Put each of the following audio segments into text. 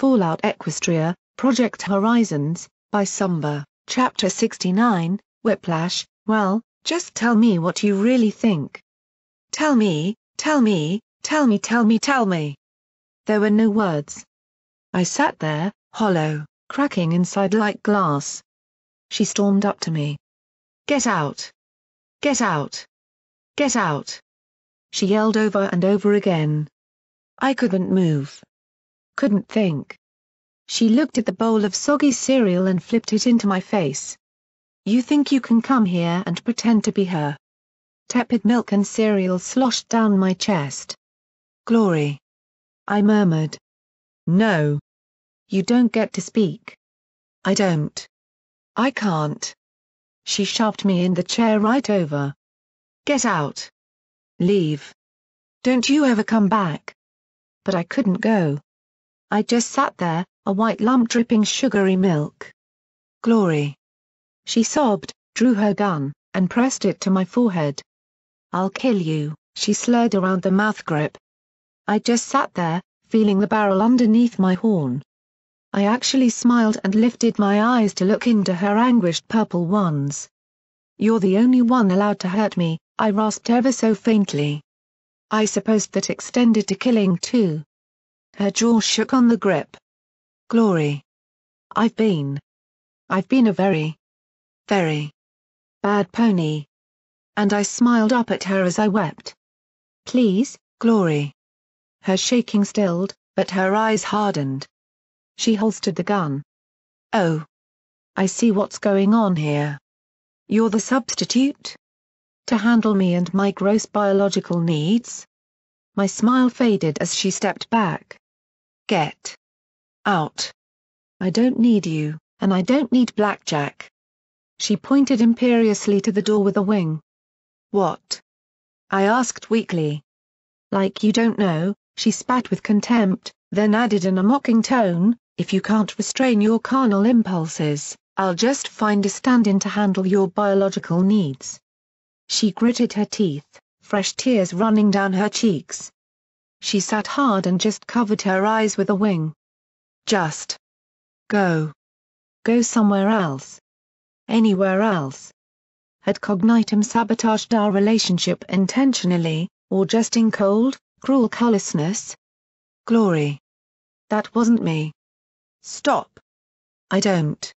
Fallout Equestria, Project Horizons, by Sumber, Chapter 69, Whiplash. Well, just tell me what you really think. Tell me, tell me, tell me, tell me, tell me. There were no words. I sat there, hollow, cracking inside like glass. She stormed up to me. Get out! Get out! Get out! She yelled over and over again. I couldn't move. Couldn't think. She looked at the bowl of soggy cereal and flipped it into my face. You think you can come here and pretend to be her? Tepid milk and cereal sloshed down my chest. Glory. I murmured. No. You don't get to speak. I don't. I can't. She shoved me in the chair right over. Get out. Leave. Don't you ever come back. But I couldn't go. I just sat there, a white lump dripping sugary milk. Glory. She sobbed, drew her gun, and pressed it to my forehead. I'll kill you, she slurred around the mouth grip. I just sat there, feeling the barrel underneath my horn. I actually smiled and lifted my eyes to look into her anguished purple ones. You're the only one allowed to hurt me, I rasped ever so faintly. I supposed that extended to killing too. Her jaw shook on the grip. Glory. I've been a very bad pony. And I smiled up at her as I wept. Please, Glory. Her shaking stilled, but her eyes hardened. She holstered the gun. Oh. I see what's going on here. You're the substitute? To handle me and my gross biological needs? My smile faded as she stepped back. Get out. I don't need you, and I don't need blackjack. She pointed imperiously to the door with a wing. What? I asked weakly. Like you don't know, she spat with contempt, then added in a mocking tone, if you can't restrain your carnal impulses, I'll just find a stand-in to handle your biological needs. She gritted her teeth, fresh tears running down her cheeks. She sat hard and just covered her eyes with a wing. Just go. Go somewhere else. Anywhere else. Had cognitum sabotaged our relationship intentionally, or just in cold, cruel callousness? Glory. That wasn't me. Stop. I don't.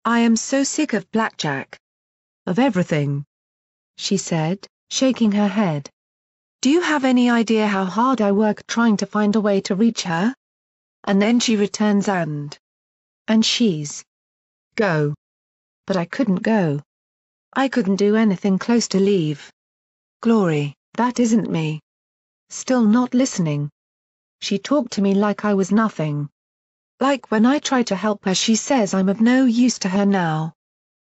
I am so sick of blackjack. Of everything. She said, shaking her head. Do you have any idea how hard I work trying to find a way to reach her? And then she returns and she's. Go. But I couldn't go. I couldn't do anything close to leave. Glory, that isn't me. Still not listening. She talked to me like I was nothing. Like when I try to help her she says I'm of no use to her now.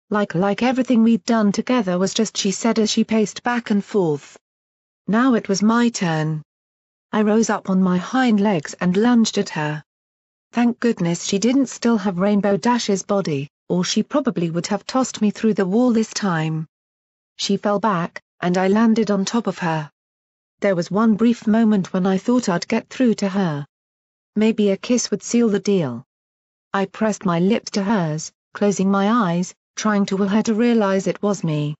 Like everything we'd done together was just she said as she paced back and forth. Now it was my turn. I rose up on my hind legs and lunged at her. Thank goodness she didn't still have Rainbow Dash's body, or she probably would have tossed me through the wall this time. She fell back, and I landed on top of her. There was one brief moment when I thought I'd get through to her. Maybe a kiss would seal the deal. I pressed my lips to hers, closing my eyes, trying to will her to realize it was me.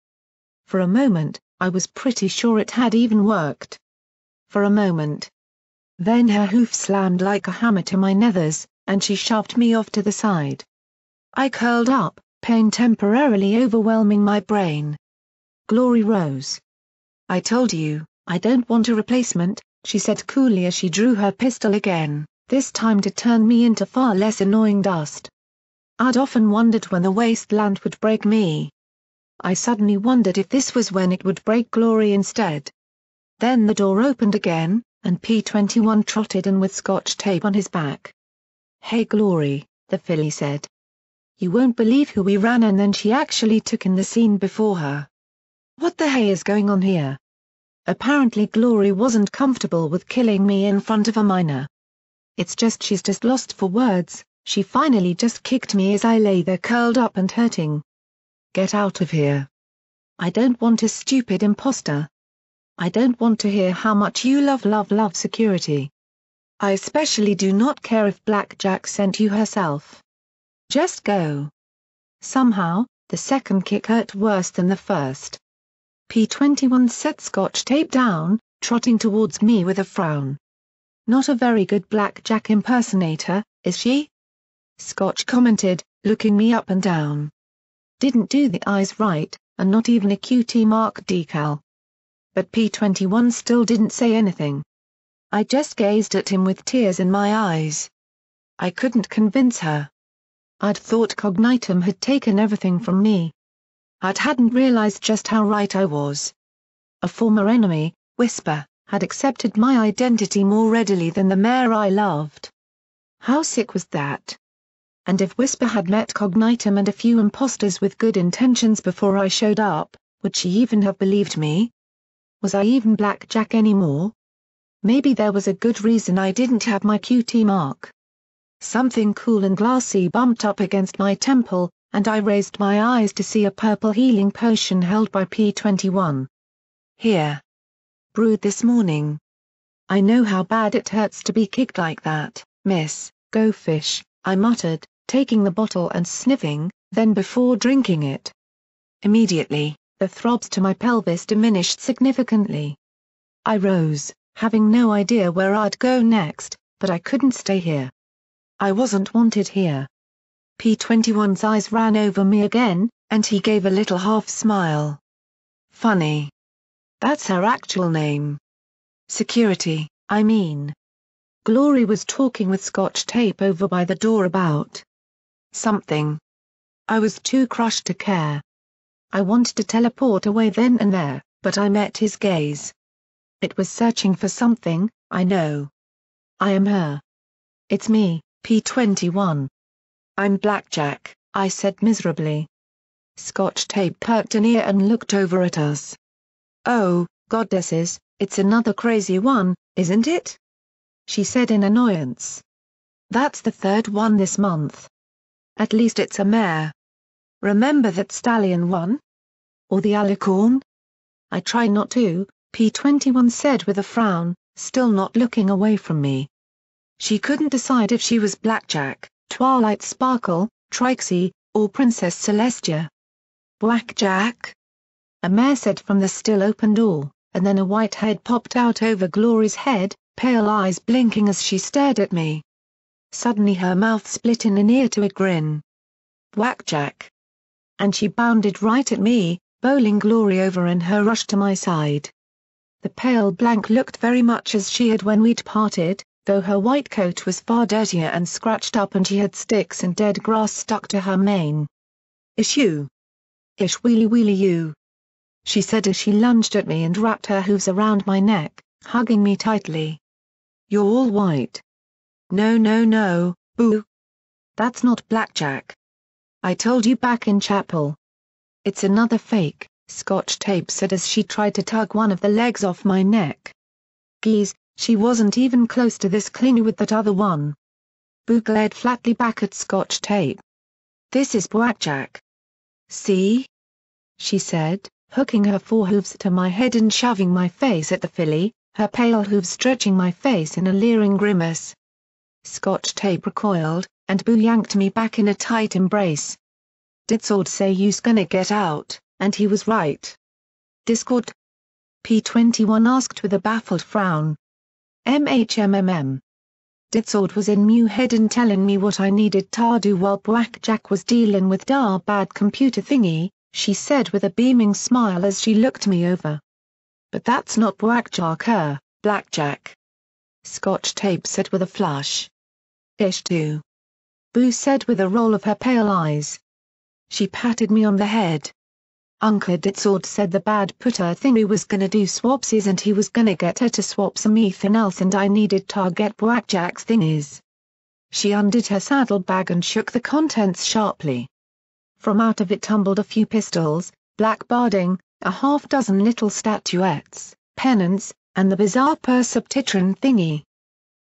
For a moment, I was pretty sure it had even worked. For a moment. Then her hoof slammed like a hammer to my nethers, and she shoved me off to the side. I curled up, pain temporarily overwhelming my brain. Glory rose. I told you, I don't want a replacement, she said coolly as she drew her pistol again, this time to turn me into far less annoying dust. I'd often wondered when the wasteland would break me. I suddenly wondered if this was when it would break Glory instead. Then the door opened again, and P-21 trotted in with scotch tape on his back. Hey Glory, the filly said. You won't believe who we ran, and then she actually took in the scene before her. What the hey is going on here? Apparently Glory wasn't comfortable with killing me in front of a minor. It's just she's just lost for words, she finally just kicked me as I lay there curled up and hurting. Get out of here. I don't want a stupid imposter. I don't want to hear how much you love security. I especially do not care if Blackjack sent you herself. Just go. Somehow, the second kick hurt worse than the first. P21 set Scotch tape down, trotting towards me with a frown. Not a very good Blackjack impersonator, is she? Scotch commented, looking me up and down. Didn't do the eyes right, and not even a QT mark decal. But P21 still didn't say anything. I just gazed at him with tears in my eyes. I couldn't convince her. I'd thought Cognitum had taken everything from me. Hadn't realized just how right I was. A former enemy, Whisper, had accepted my identity more readily than the mare I loved. How sick was that? And if Whisper had met Cognitum and a few imposters with good intentions before I showed up, would she even have believed me? Was I even Blackjack anymore? Maybe there was a good reason I didn't have my QT mark. Something cool and glassy bumped up against my temple, and I raised my eyes to see a purple healing potion held by P21. Here. Brewed this morning. I know how bad it hurts to be kicked like that, miss, go fish, I muttered, taking the bottle and sniffing, then before drinking it. Immediately, the throbs to my pelvis diminished significantly. I rose, having no idea where I'd go next, but I couldn't stay here. I wasn't wanted here. P21's eyes ran over me again, and he gave a little half-smile. Funny. That's her actual name. Security, I mean. Glory was talking with Scotch tape over by the door about something. I was too crushed to care. I wanted to teleport away then and there, but I met his gaze. It was searching for something, I know. I am her. It's me, P21. I'm Blackjack, I said miserably. Scotch tape perked an ear and looked over at us. Oh, goddesses, it's another crazy one, isn't it? She said in annoyance. That's the third one this month. At least it's a mare. Remember that stallion one? Or the alicorn? I try not to, P21 said with a frown, still not looking away from me. She couldn't decide if she was Blackjack, Twilight Sparkle, Trixie, or Princess Celestia. Blackjack? A mare said from the still open door, and then a white head popped out over Glory's head, pale eyes blinking as she stared at me. Suddenly her mouth split in an ear to a grin. Blackjack. And she bounded right at me, bowling Glory over in her rush to my side. The pale blank looked very much as she had when we'd parted, though her white coat was far dirtier and scratched up and she had sticks and dead grass stuck to her mane. Ish you. Ish wheelie wheelie you. She said as she lunged at me and wrapped her hooves around my neck, hugging me tightly. You're all white. No no no, boo. That's not Blackjack. I told you back in chapel. It's another fake, Scotch tape said as she tried to tug one of the legs off my neck. Geez, she wasn't even close to this clingy with that other one. Boo glared flatly back at Scotch tape. This is Blackjack. See? She said, hooking her forehooves to my head and shoving my face at the filly, her pale hooves stretching my face in a leering grimace. Scotch tape recoiled, and Boo yanked me back in a tight embrace. Discord say you's gonna get out, and he was right. Discord? P21 asked with a baffled frown. MHMMM. Discord was in Mew head and telling me what I needed to do while Blackjack was dealing with dar bad computer thingy, she said with a beaming smile as she looked me over. But that's not Blackjack her, Blackjack. Scotch tape said with a flush. Ish too. Boo said with a roll of her pale eyes. She patted me on the head. Uncle Ditsord said the bad putter thingy was gonna do swapsies and he was gonna get her to swap something else and I needed to get Blackjack's thingies. She undid her saddlebag and shook the contents sharply. From out of it tumbled a few pistols, black barding, a half-dozen little statuettes, pennants, and the bizarre persubtitron thingy.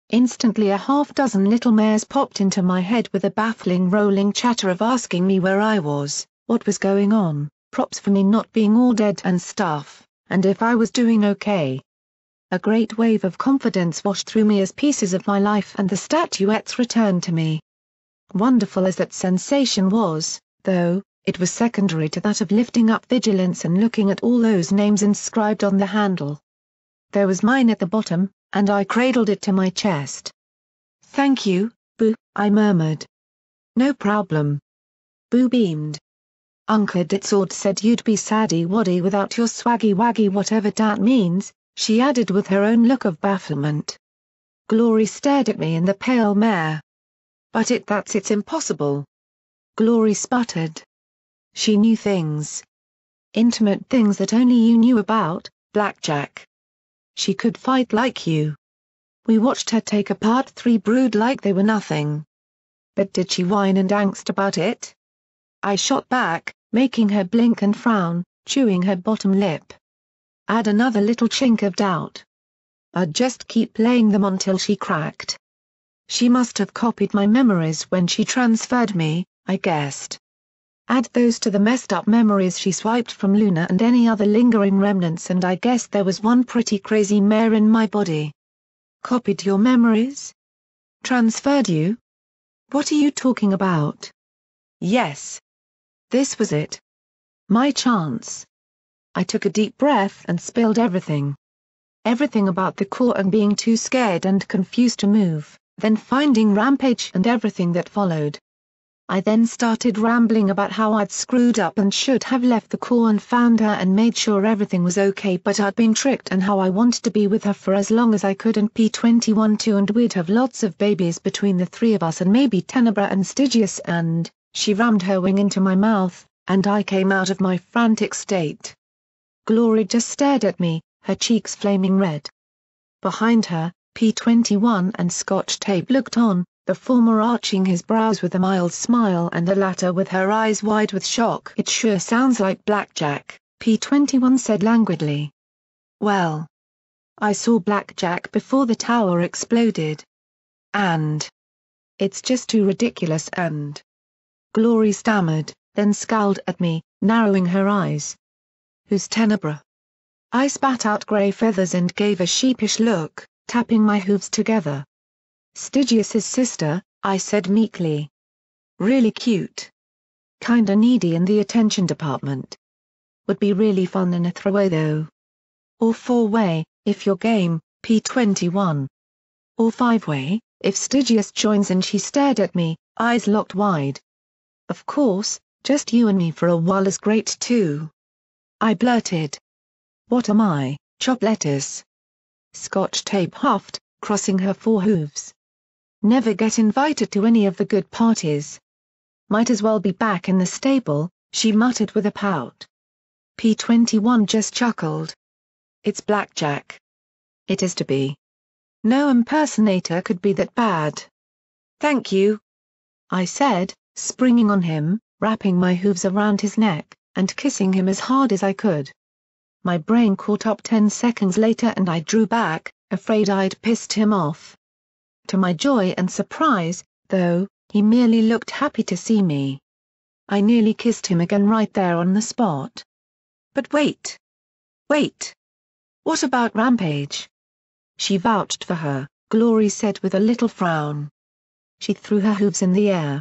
Instantly a half-dozen little mares popped into my head with a baffling rolling chatter of asking me where I was, what was going on, props for me not being all dead and stuff, and if I was doing okay. A great wave of confidence washed through me as pieces of my life and the statuettes returned to me. Wonderful as that sensation was, though, it was secondary to that of lifting up vigilance and looking at all those names inscribed on the handle. There was mine at the bottom, and I cradled it to my chest. "Thank you, Boo," I murmured. "No problem." Boo beamed. "Uncle Ditsword said you'd be saddy-waddy without your swaggy-waggy whatever dat means," she added with her own look of bafflement. Glory stared at me in the pale mare. "But it's impossible." Glory sputtered. She knew things. Intimate things that only you knew about, Blackjack. She could fight like you. We watched her take apart 3 brood like they were nothing. But did she whine and angst about it? I shot back, making her blink and frown, chewing her bottom lip. Add another little chink of doubt. I'd just keep playing them until she cracked. She must have copied my memories when she transferred me, I guessed. Add those to the messed up memories she swiped from Luna and any other lingering remnants and I guess there was one pretty crazy mare in my body. Copied your memories? Transferred you? What are you talking about? Yes. This was it. My chance. I took a deep breath and spilled everything. Everything about the core and being too scared and confused to move, then finding Rampage and everything that followed. I then started rambling about how I'd screwed up and should have left the core and found her and made sure everything was okay but I'd been tricked and how I wanted to be with her for as long as I could and P21 too and we'd have lots of babies between the 3 of us and maybe Tenebra and Stygius and, she rammed her wing into my mouth, and I came out of my frantic state. Glory just stared at me, her cheeks flaming red. Behind her, P21 and Scotch Tape looked on, the former arching his brows with a mild smile and the latter with her eyes wide with shock. "It sure sounds like Blackjack," P21 said languidly. "Well, I saw Blackjack before the tower exploded. And it's just too ridiculous and..." Glory stammered, then scowled at me, narrowing her eyes. "Who's Tenebra?" I spat out grey feathers and gave a sheepish look, tapping my hooves together. "Stygius's sister," I said meekly. "Really cute. Kinda needy in the attention department. Would be really fun in a throwaway though. Or 4-way, if you're game, P21. Or 5-way, if Stygius joins." And she stared at me, eyes locked wide. "Of course, just you and me for a while is great too." I blurted. "What am I, chop lettuce?" Scotch Tape huffed, crossing her 4 hooves. "Never get invited to any of the good parties. Might as well be back in the stable," she muttered with a pout. P21 just chuckled. "It's Blackjack. It is to be. No impersonator could be that bad." "Thank you," I said, springing on him, wrapping my hooves around his neck, and kissing him as hard as I could. My brain caught up 10 seconds later and I drew back, afraid I'd pissed him off. To my joy and surprise, though, he merely looked happy to see me. I nearly kissed him again right there on the spot. "But wait. Wait. What about Rampage?" "She vouched for her," Glory said with a little frown. She threw her hooves in the air.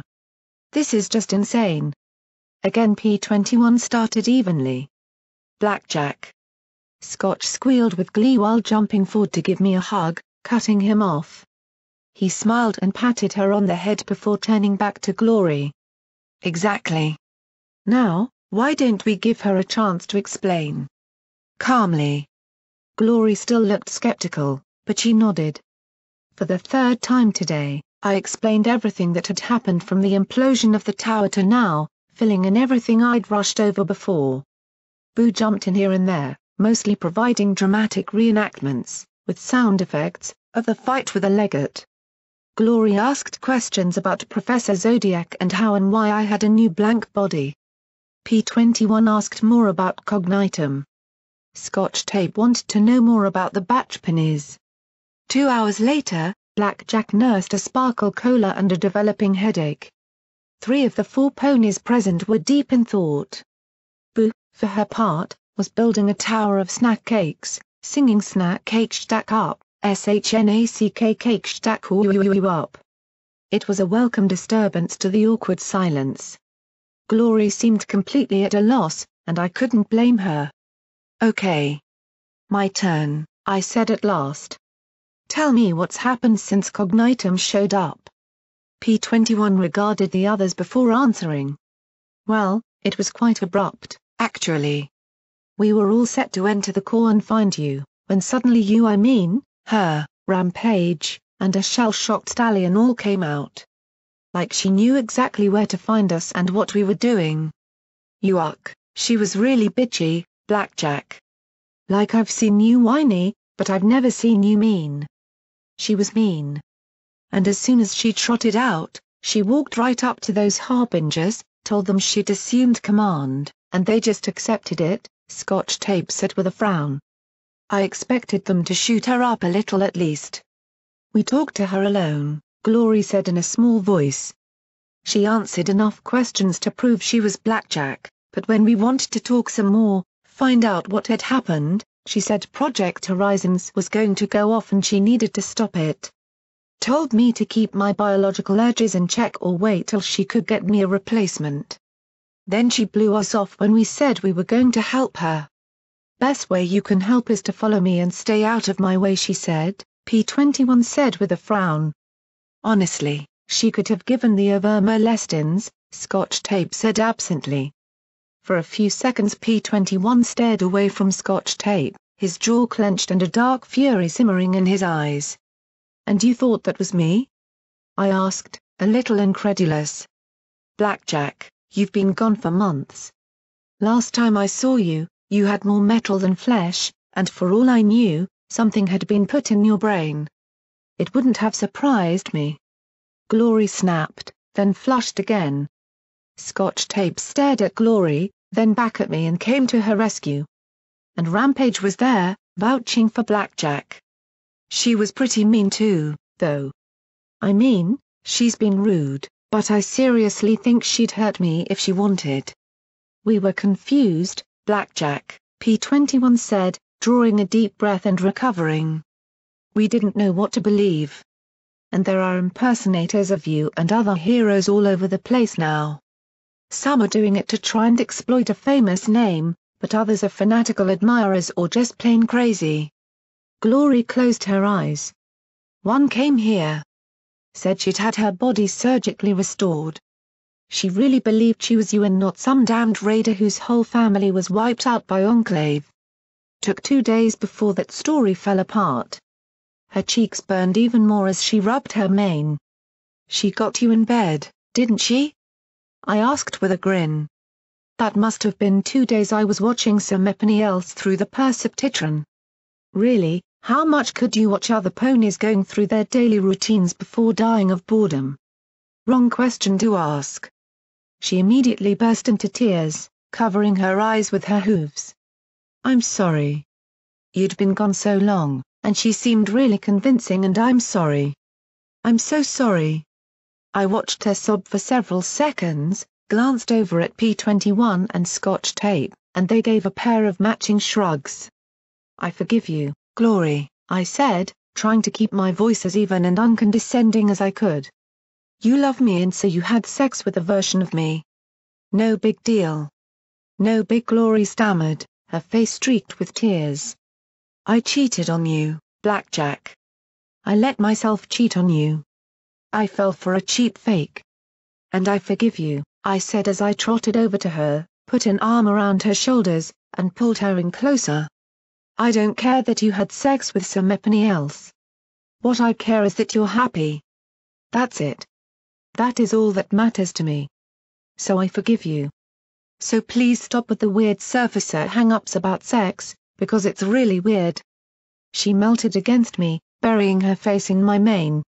"This is just insane." Again P21 started evenly. "Blackjack." Scotch squealed with glee while jumping forward to give me a hug, cutting him off. He smiled and patted her on the head before turning back to Glory. "Exactly. Now, why don't we give her a chance to explain?" Calmly. Glory still looked skeptical, but she nodded. For the 3rd time today, I explained everything that had happened from the implosion of the tower to now, filling in everything I'd rushed over before. Boo jumped in here and there, mostly providing dramatic reenactments, with sound effects, of the fight with the legate. Glory asked questions about Professor Zodiac and how and why I had a new blank body. P21 asked more about Cognitum. Scotch Tape wanted to know more about the batch pennies. 2 hours later, Blackjack nursed a sparkle cola and a developing headache. 3 of the 4 ponies present were deep in thought. Boo, for her part, was building a tower of snack cakes, singing snack cake stack up, SHNACK cake stack up. It was a welcome disturbance to the awkward silence. Glory seemed completely at a loss, and I couldn't blame her. Okay. My turn, I said at last. Tell me what's happened since Cognitum showed up. P21 regarded the others before answering. Well, it was quite abrupt, actually. We were all set to enter the core and find you, when suddenly her, Rampage, and a shell-shocked stallion all came out. Like she knew exactly where to find us and what we were doing. Yuck, she was really bitchy, Blackjack. Like I've seen you whiny, but I've never seen you mean. She was mean. And as soon as she trotted out, she walked right up to those harbingers, told them she'd assumed command, and they just accepted it, Scotch Tape said with a frown. I expected them to shoot her up a little at least. We talked to her alone, Glory said in a small voice. She answered enough questions to prove she was Blackjack, but when we wanted to talk some more, find out what had happened, she said Project Horizons was going to go off and she needed to stop it. Told me to keep my biological urges in check or wait till she could get me a replacement. Then she blew us off when we said we were going to help her. Best way you can help is to follow me and stay out of my way, she said, P21 said with a frown. Honestly, she could have given the Overmolestins, Scotch Tape said absently. For a few seconds P21 stared away from Scotch Tape, his jaw clenched and a dark fury simmering in his eyes. And you thought that was me? I asked, a little incredulous. Blackjack, you've been gone for months. Last time I saw you, you had more metal than flesh, and for all I knew, something had been put in your brain. It wouldn't have surprised me. Glory snapped, then flushed again. Scotch Tape stared at Glory, then back at me and came to her rescue. And Rampage was there, vouching for Blackjack. She was pretty mean too, though. I mean, she's been rude, but I seriously think she'd hurt me if she wanted. We were confused, Blackjack, P21 said, drawing a deep breath and recovering. We didn't know what to believe. And there are impersonators of you and other heroes all over the place now. Some are doing it to try and exploit a famous name, but others are fanatical admirers or just plain crazy. Glory closed her eyes. One came here. Said she'd had her body surgically restored. She really believed she was you and not some damned raider whose whole family was wiped out by Enclave. Took 2 days before that story fell apart. Her cheeks burned even more as she rubbed her mane. She got you in bed, didn't she? I asked with a grin. That must have been 2 days I was watching some epony else through the perceptitron. Really, how much could you watch other ponies going through their daily routines before dying of boredom? Wrong question to ask. She immediately burst into tears, covering her eyes with her hooves. I'm sorry. You'd been gone so long, and she seemed really convincing, and I'm sorry. I'm so sorry. I watched her sob for several seconds, glanced over at P21 and Scotch Tape, and they gave a pair of matching shrugs. I forgive you, Glory, I said, trying to keep my voice as even and uncondescending as I could. You love me and so you had sex with a version of me. No big deal. No big, Glory stammered, her face streaked with tears. I cheated on you, Blackjack. I let myself cheat on you. I fell for a cheap fake. And I forgive you, I said as I trotted over to her, put an arm around her shoulders, and pulled her in closer. I don't care that you had sex with some epony else. What I care is that you're happy. That's it. That is all that matters to me. So I forgive you. So please stop with the weird surfacer hang-ups about sex, because it's really weird. She melted against me, burying her face in my mane.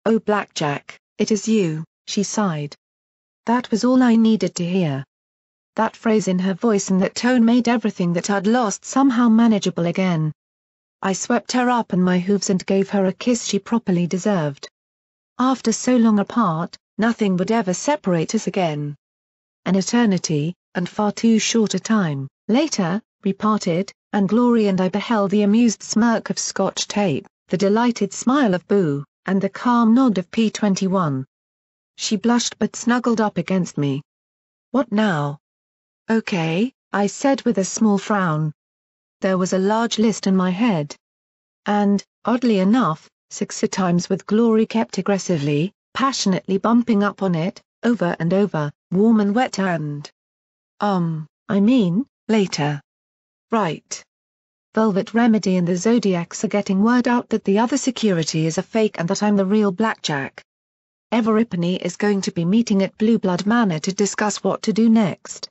Oh Blackjack, it is you, she sighed. That was all I needed to hear. That phrase in her voice and that tone made everything that I'd lost somehow manageable again. I swept her up in my hooves and gave her a kiss she properly deserved. After so long apart, nothing would ever separate us again. An eternity, and far too short a time, later, We parted, and Glory and I beheld the amused smirk of Scotch Tape, the delighted smile of Boo, and the calm nod of P21. She blushed but snuggled up against me. "What now?" "Okay," I said with a small frown. There was a large list in my head. And, oddly enough, 6 times with Glory kept aggressively, passionately bumping up on it, over and over, warm and wet and... I mean, later. Right. Velvet Remedy and the Zodiacs are getting word out that the other security is a fake and that I'm the real Blackjack. Everipany is going to be meeting at Blue Blood Manor to discuss what to do next.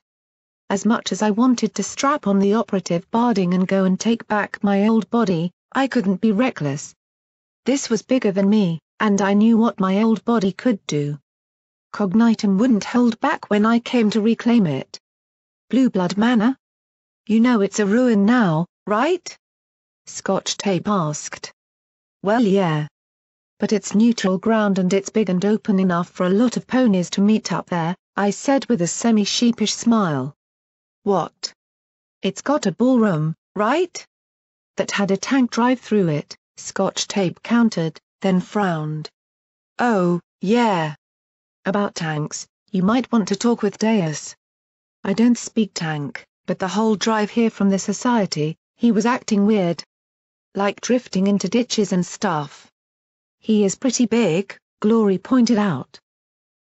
As much as I wanted to strap on the operative barding and go and take back my old body, I couldn't be reckless. This was bigger than me, and I knew what my old body could do. Cognitum wouldn't hold back when I came to reclaim it. Blue Blood Manor? You know it's a ruin now, right? Scotch Tape asked. Well, yeah. But it's neutral ground and it's big and open enough for a lot of ponies to meet up there, I said with a semi-sheepish smile. What? It's got a ballroom, right? That had a tank drive through it, Scotch Tape countered, then frowned. Oh, yeah. About tanks, you might want to talk with Deus. I don't speak tank, but the whole drive here from the society, he was acting weird. Like drifting into ditches and stuff. He is pretty big, Glory pointed out.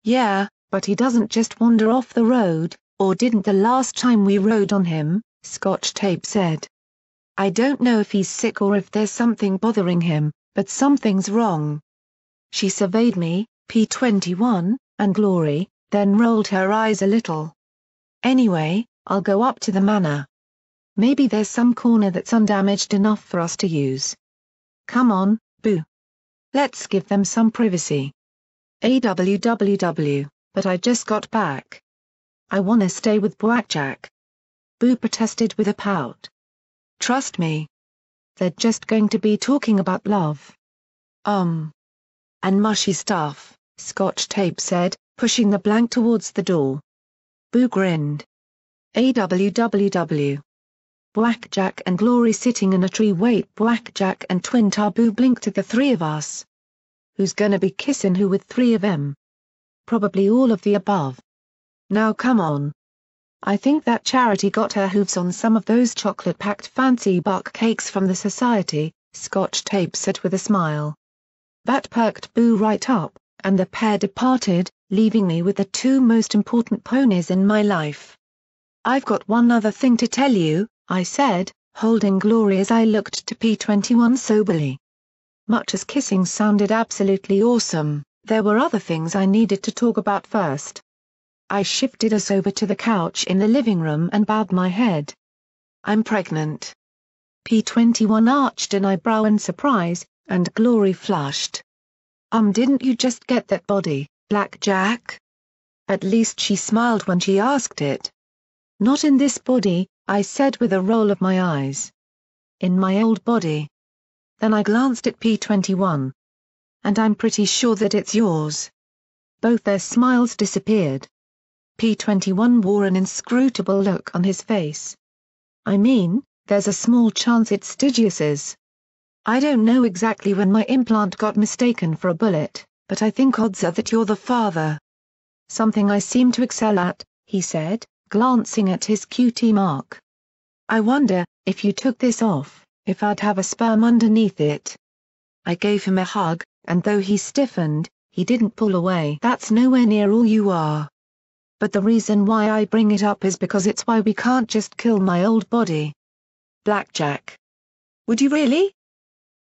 Yeah, but he doesn't just wander off the road, or didn't the last time we rode on him, Scotch Tape said. I don't know if he's sick or if there's something bothering him, but something's wrong. She surveyed me, P21, and Glory, then rolled her eyes a little. Anyway, I'll go up to the manor. Maybe there's some corner that's undamaged enough for us to use. Come on, Boo. Let's give them some privacy. AWWW, but I just got back. I wanna stay with Blackjack. Boo protested with a pout. Trust me. They're just going to be talking about love. And mushy stuff, Scotch Tape said, pushing the blank towards the door. Boo grinned. AWWW. Blackjack and Glory sitting in a tree. Wait, Blackjack and Twin Taboo blinked at the three of us. Who's gonna be kissin' who with 3 of 'em? Probably all of the above. Now come on. I think that Charity got her hooves on some of those chocolate-packed fancy buck cakes from the society, Scotch Tape said with a smile. That perked Boo right up, and the pair departed, leaving me with the 2 most important ponies in my life. I've got one other thing to tell you, I said, holding Glory as I looked to P21 soberly. Much as kissing sounded absolutely awesome, there were other things I needed to talk about first. I shifted us over to the couch in the living room and bowed my head. I'm pregnant. P21 arched an eyebrow in surprise, and Glory flushed. Didn't you just get that body, Blackjack? At least she smiled when she asked it. Not in this body, I said with a roll of my eyes. In my old body. Then I glanced at P21. And I'm pretty sure that it's yours. Both their smiles disappeared. P21 wore an inscrutable look on his face. I mean, there's a small chance it's Stygius's. I don't know exactly when my implant got mistaken for a bullet, but I think odds are that you're the father. Something I seem to excel at, he said, glancing at his QT mark. I wonder, if you took this off, if I'd have a sperm underneath it. I gave him a hug, and though he stiffened, he didn't pull away. That's nowhere near all you are. But the reason why I bring it up is because it's why we can't just kill my old body. Blackjack. Would you really?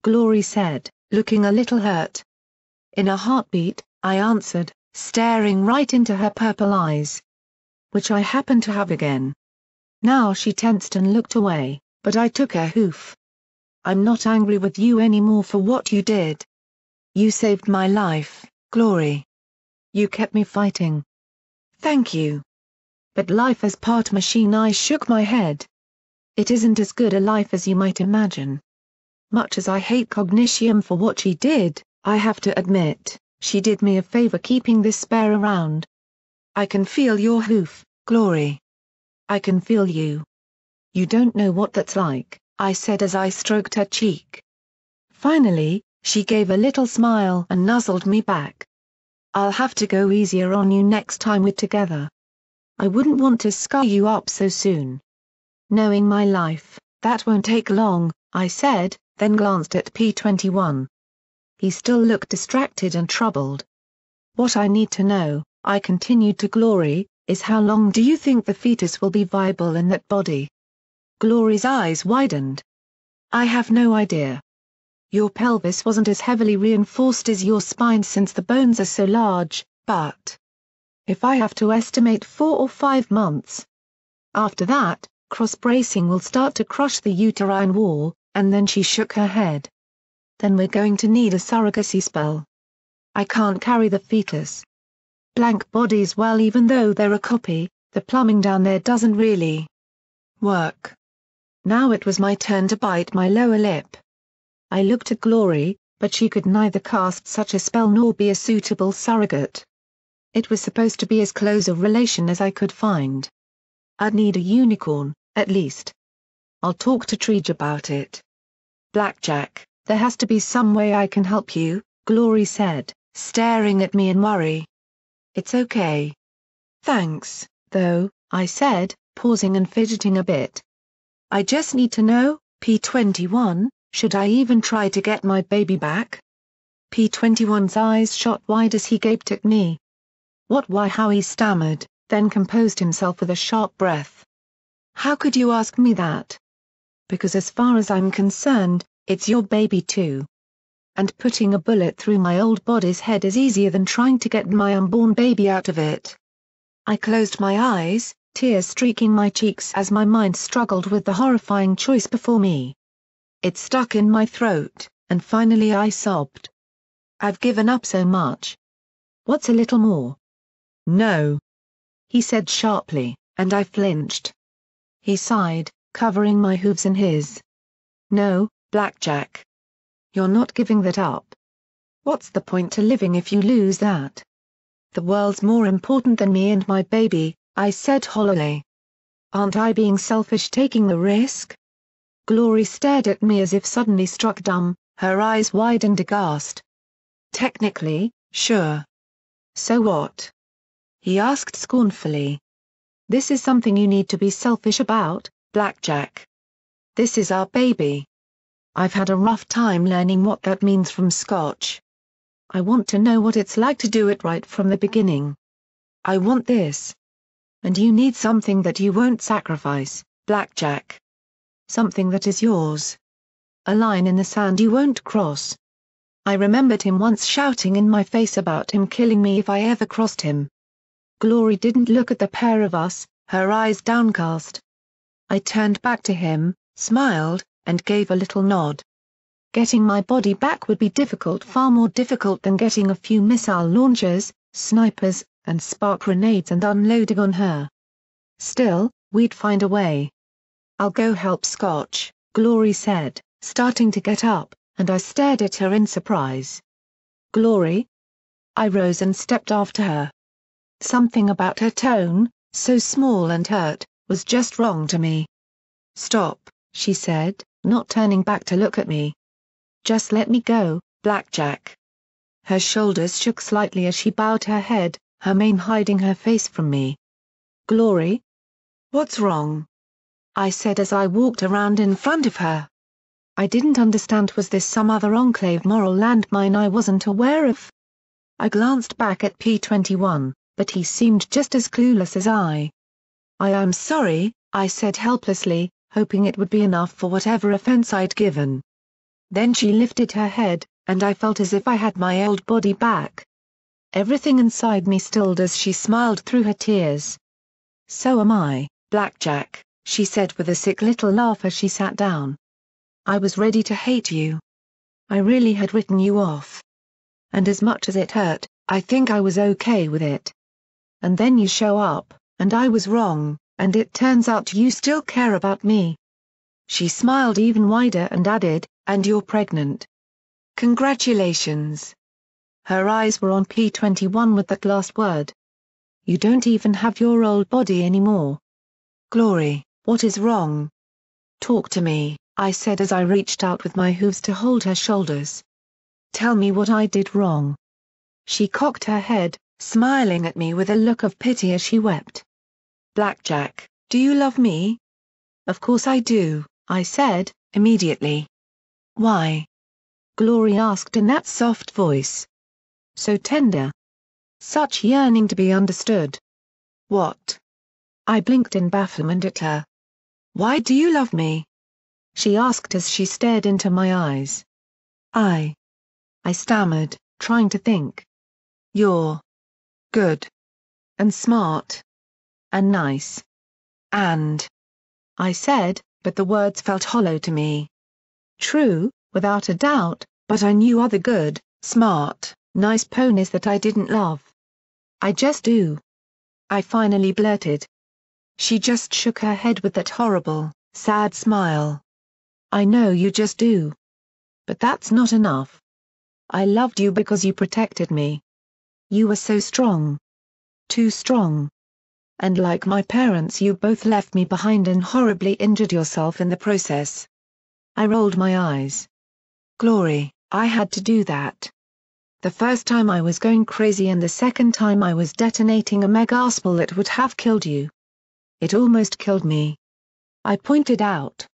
Glory said, looking a little hurt. In a heartbeat, I answered, staring right into her purple eyes. Which I happen to have again. Now she tensed and looked away, but I took her hoof. I'm not angry with you anymore for what you did. You saved my life, Glory. You kept me fighting. Thank you. But life as part machine, I shook my head. It isn't as good a life as you might imagine. Much as I hate Cognitium for what she did, I have to admit, she did me a favor keeping this spare around. I can feel your hoof, Glory. I can feel you. You don't know what that's like, I said as I stroked her cheek. Finally, she gave a little smile and nuzzled me back. I'll have to go easier on you next time we're together. I wouldn't want to scar you up so soon. Knowing my life, that won't take long, I said, then glanced at P21. He still looked distracted and troubled. What I need to know, I continued to Glory, is how long do you think the fetus will be viable in that body? Glory's eyes widened. I have no idea. Your pelvis wasn't as heavily reinforced as your spine since the bones are so large, but if I have to estimate 4 or 5 months. After that, cross-bracing will start to crush the uterine wall, and then she shook her head. Then we're going to need a surrogacy spell. I can't carry the fetus. Blank bodies, well, even though they're a copy, the plumbing down there doesn't really work. Now it was my turn to bite my lower lip. I looked at Glory, but she could neither cast such a spell nor be a suitable surrogate. It was supposed to be as close a relation as I could find. I'd need a unicorn, at least. I'll talk to Treege about it. Blackjack, there has to be some way I can help you, Glory said, staring at me in worry. It's okay. Thanks, though, I said, pausing and fidgeting a bit. I just need to know, P21, should I even try to get my baby back? P21's eyes shot wide as he gaped at me. What, why, how, he stammered, then composed himself with a sharp breath. How could you ask me that? Because as far as I'm concerned, it's your baby too. And putting a bullet through my old body's head is easier than trying to get my unborn baby out of it. I closed my eyes, tears streaking my cheeks as my mind struggled with the horrifying choice before me. It stuck in my throat, and finally I sobbed. I've given up so much. What's a little more? No. He said sharply, and I flinched. He sighed, covering my hooves in his. No, Blackjack. You're not giving that up. What's the point to living if you lose that? The world's more important than me and my baby, I said hollowly. Aren't I being selfish taking the risk? Glory stared at me as if suddenly struck dumb, her eyes widened aghast. Technically, sure. So what? He asked scornfully. This is something you need to be selfish about, Blackjack. This is our baby. I've had a rough time learning what that means from Scotch. I want to know what it's like to do it right from the beginning. I want this. And you need something that you won't sacrifice, Blackjack. Something that is yours. A line in the sand you won't cross. I remembered him once shouting in my face about him killing me if I ever crossed him. Glory didn't look at the pair of us, her eyes downcast. I turned back to him, smiled, and gave a little nod. Getting my body back would be difficult, far more difficult than getting a few missile launchers, snipers, and spark grenades and unloading on her. Still, we'd find a way. I'll go help Scotch, Glory said, starting to get up, and I stared at her in surprise. Glory? I rose and stepped after her. Something about her tone, so small and hurt, was just wrong to me. Stop, she said, not turning back to look at me. Just let me go, Blackjack. Her shoulders shook slightly as she bowed her head, her mane hiding her face from me. Glory? What's wrong? I said as I walked around in front of her. I didn't understand, was this some other enclave moral landmine I wasn't aware of? I glanced back at P21, but he seemed just as clueless as I. I am sorry, I said helplessly, hoping it would be enough for whatever offense I'd given. Then she lifted her head, and I felt as if I had my old body back. Everything inside me stilled as she smiled through her tears. So am I, Blackjack, she said with a sick little laugh as she sat down. I was ready to hate you. I really had written you off. And as much as it hurt, I think I was okay with it. And then you show up, and I was wrong, and it turns out you still care about me. She smiled even wider and added, and you're pregnant. Congratulations. Her eyes were on P21 with that last word. You don't even have your old body anymore. Glory, what is wrong? Talk to me, I said as I reached out with my hooves to hold her shoulders. Tell me what I did wrong. She cocked her head, smiling at me with a look of pity as she wept. Blackjack, do you love me? Of course I do, I said, immediately. Why? Glory asked in that soft voice. So tender. Such yearning to be understood. What? I blinked in bafflement at her. Why do you love me? She asked as she stared into my eyes. I stammered, trying to think. You're good. And smart. And nice. And I said, but the words felt hollow to me. True, without a doubt, but I knew other good, smart, nice ponies that I didn't love. I just do. I finally blurted. She just shook her head with that horrible, sad smile. I know you just do. But that's not enough. I loved you because you protected me. You were so strong. Too strong. And like my parents, you both left me behind and horribly injured yourself in the process. I rolled my eyes. Glory, I had to do that. The first time I was going crazy and the second time I was detonating a megaspell that would have killed you. It almost killed me. I pointed out.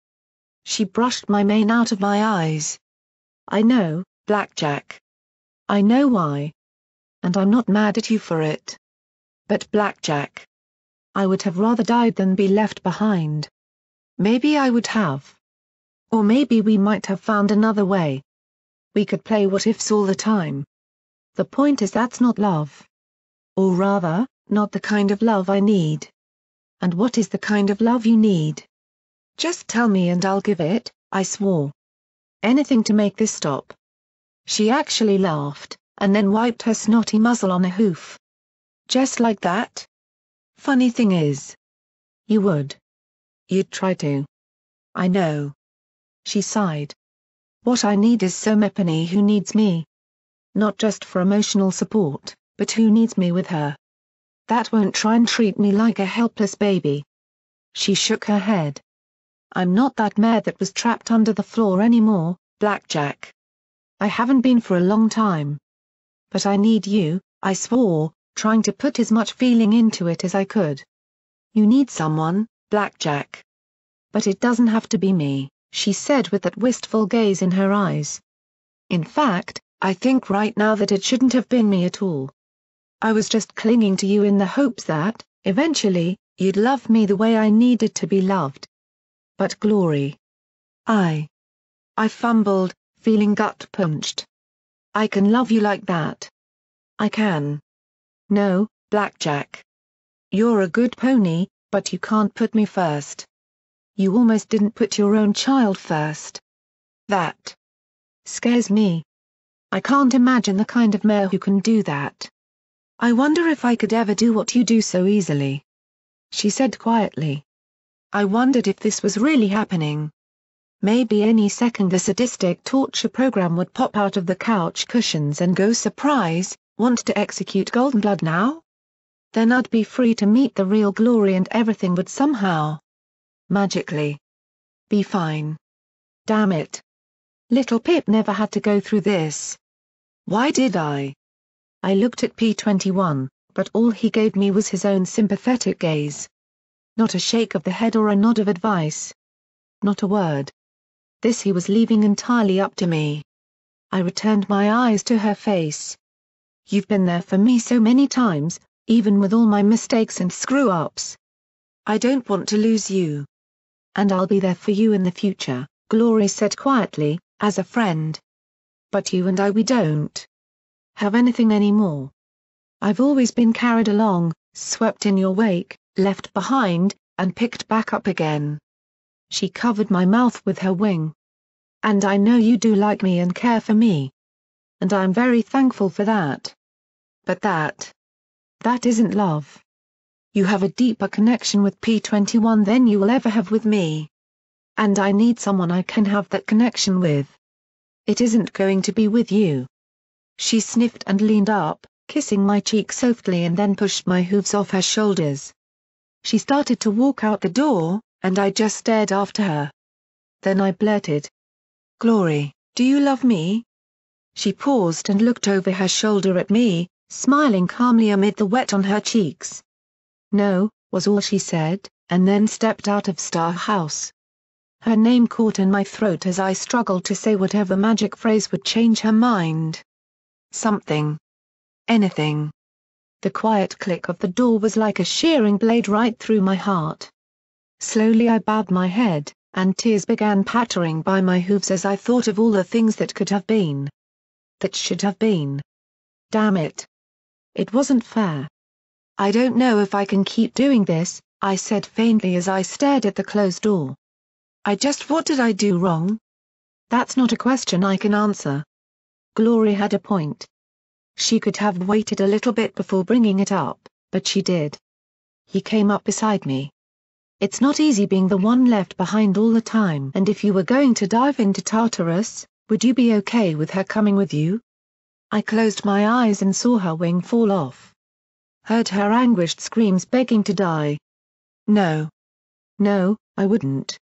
She brushed my mane out of my eyes. I know, Blackjack. I know why. And I'm not mad at you for it. But Blackjack. I would have rather died than be left behind. Maybe I would have. Or maybe we might have found another way. We could play what ifs all the time. The point is that's not love. Or rather, not the kind of love I need. And what is the kind of love you need? Just tell me and I'll give it, I swore. Anything to make this stop. She actually laughed, and then wiped her snotty muzzle on a hoof. Just like that? Funny thing is. You would. You'd try to. I know. She sighed. What I need is some Epony who needs me. Not just for emotional support, but who needs me with her. That won't try and treat me like a helpless baby. She shook her head. I'm not that mare that was trapped under the floor anymore, Blackjack. I haven't been for a long time. But I need you, I swore, trying to put as much feeling into it as I could. You need someone, Blackjack. But it doesn't have to be me, she said with that wistful gaze in her eyes. In fact, I think right now that it shouldn't have been me at all. I was just clinging to you in the hopes that, eventually, you'd love me the way I needed to be loved. But Glory. I fumbled, feeling gut-punched. I can love you like that. I can. No, Blackjack. You're a good pony, but you can't put me first. You almost didn't put your own child first. That scares me. I can't imagine the kind of mare who can do that. I wonder if I could ever do what you do so easily. She said quietly. I wondered if this was really happening. Maybe any second the sadistic torture program would pop out of the couch cushions and go surprise, want to execute Goldenblood now? Then I'd be free to meet the real Glory and everything would somehow, magically, be fine. Damn it. Little Pip never had to go through this. Why did I? I looked at P21, but all he gave me was his own sympathetic gaze. Not a shake of the head or a nod of advice. Not a word. This he was leaving entirely up to me. I returned my eyes to her face. You've been there for me so many times, even with all my mistakes and screw-ups. I don't want to lose you. And I'll be there for you in the future, Glory said quietly, as a friend. But you and we don't have anything anymore. I've always been carried along, swept in your wake, left behind, and picked back up again. She covered my mouth with her wing. And I know you do like me and care for me. And I'm very thankful for that. But that isn't love. You have a deeper connection with P21 than you will ever have with me. And I need someone I can have that connection with. It isn't going to be with you. She sniffed and leaned up, kissing my cheek softly and then pushed my hooves off her shoulders. She started to walk out the door, and I just stared after her. Then I blurted. "Glory, do you love me?" She paused and looked over her shoulder at me, smiling calmly amid the wet on her cheeks. "No," was all she said, and then stepped out of Star House. Her name caught in my throat as I struggled to say whatever magic phrase would change her mind. Something. Anything. The quiet click of the door was like a shearing blade right through my heart. Slowly I bowed my head, and tears began pattering by my hooves as I thought of all the things that could have been. That should have been. Damn it. It wasn't fair. "I don't know if I can keep doing this," I said faintly as I stared at the closed door. What did I do wrong?" "That's not a question I can answer." Glory had a point. She could have waited a little bit before bringing it up, but she did. He came up beside me. "It's not easy being the one left behind all the time, and if you were going to dive into Tartarus, would you be okay with her coming with you?" I closed my eyes and saw her wing fall off. Heard her anguished screams begging to die. No. No, I wouldn't.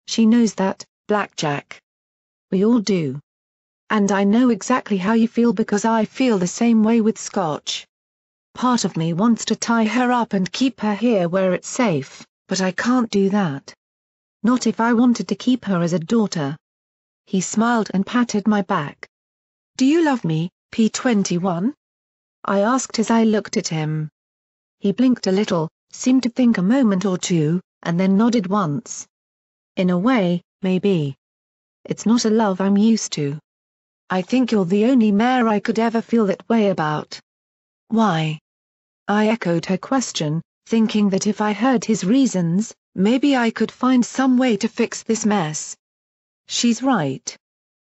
She knows that, Blackjack. We all do. And I know exactly how you feel because I feel the same way with Scotch. Part of me wants to tie her up and keep her here where it's safe, but I can't do that. Not if I wanted to keep her as a daughter." He smiled and patted my back. "Do you love me, P21? I asked as I looked at him. He blinked a little, seemed to think a moment or two, and then nodded once. "In a way, maybe. It's not a love I'm used to. I think you're the only mare I could ever feel that way about." "Why?" I echoed her question, thinking that if I heard his reasons, maybe I could find some way to fix this mess. She's right.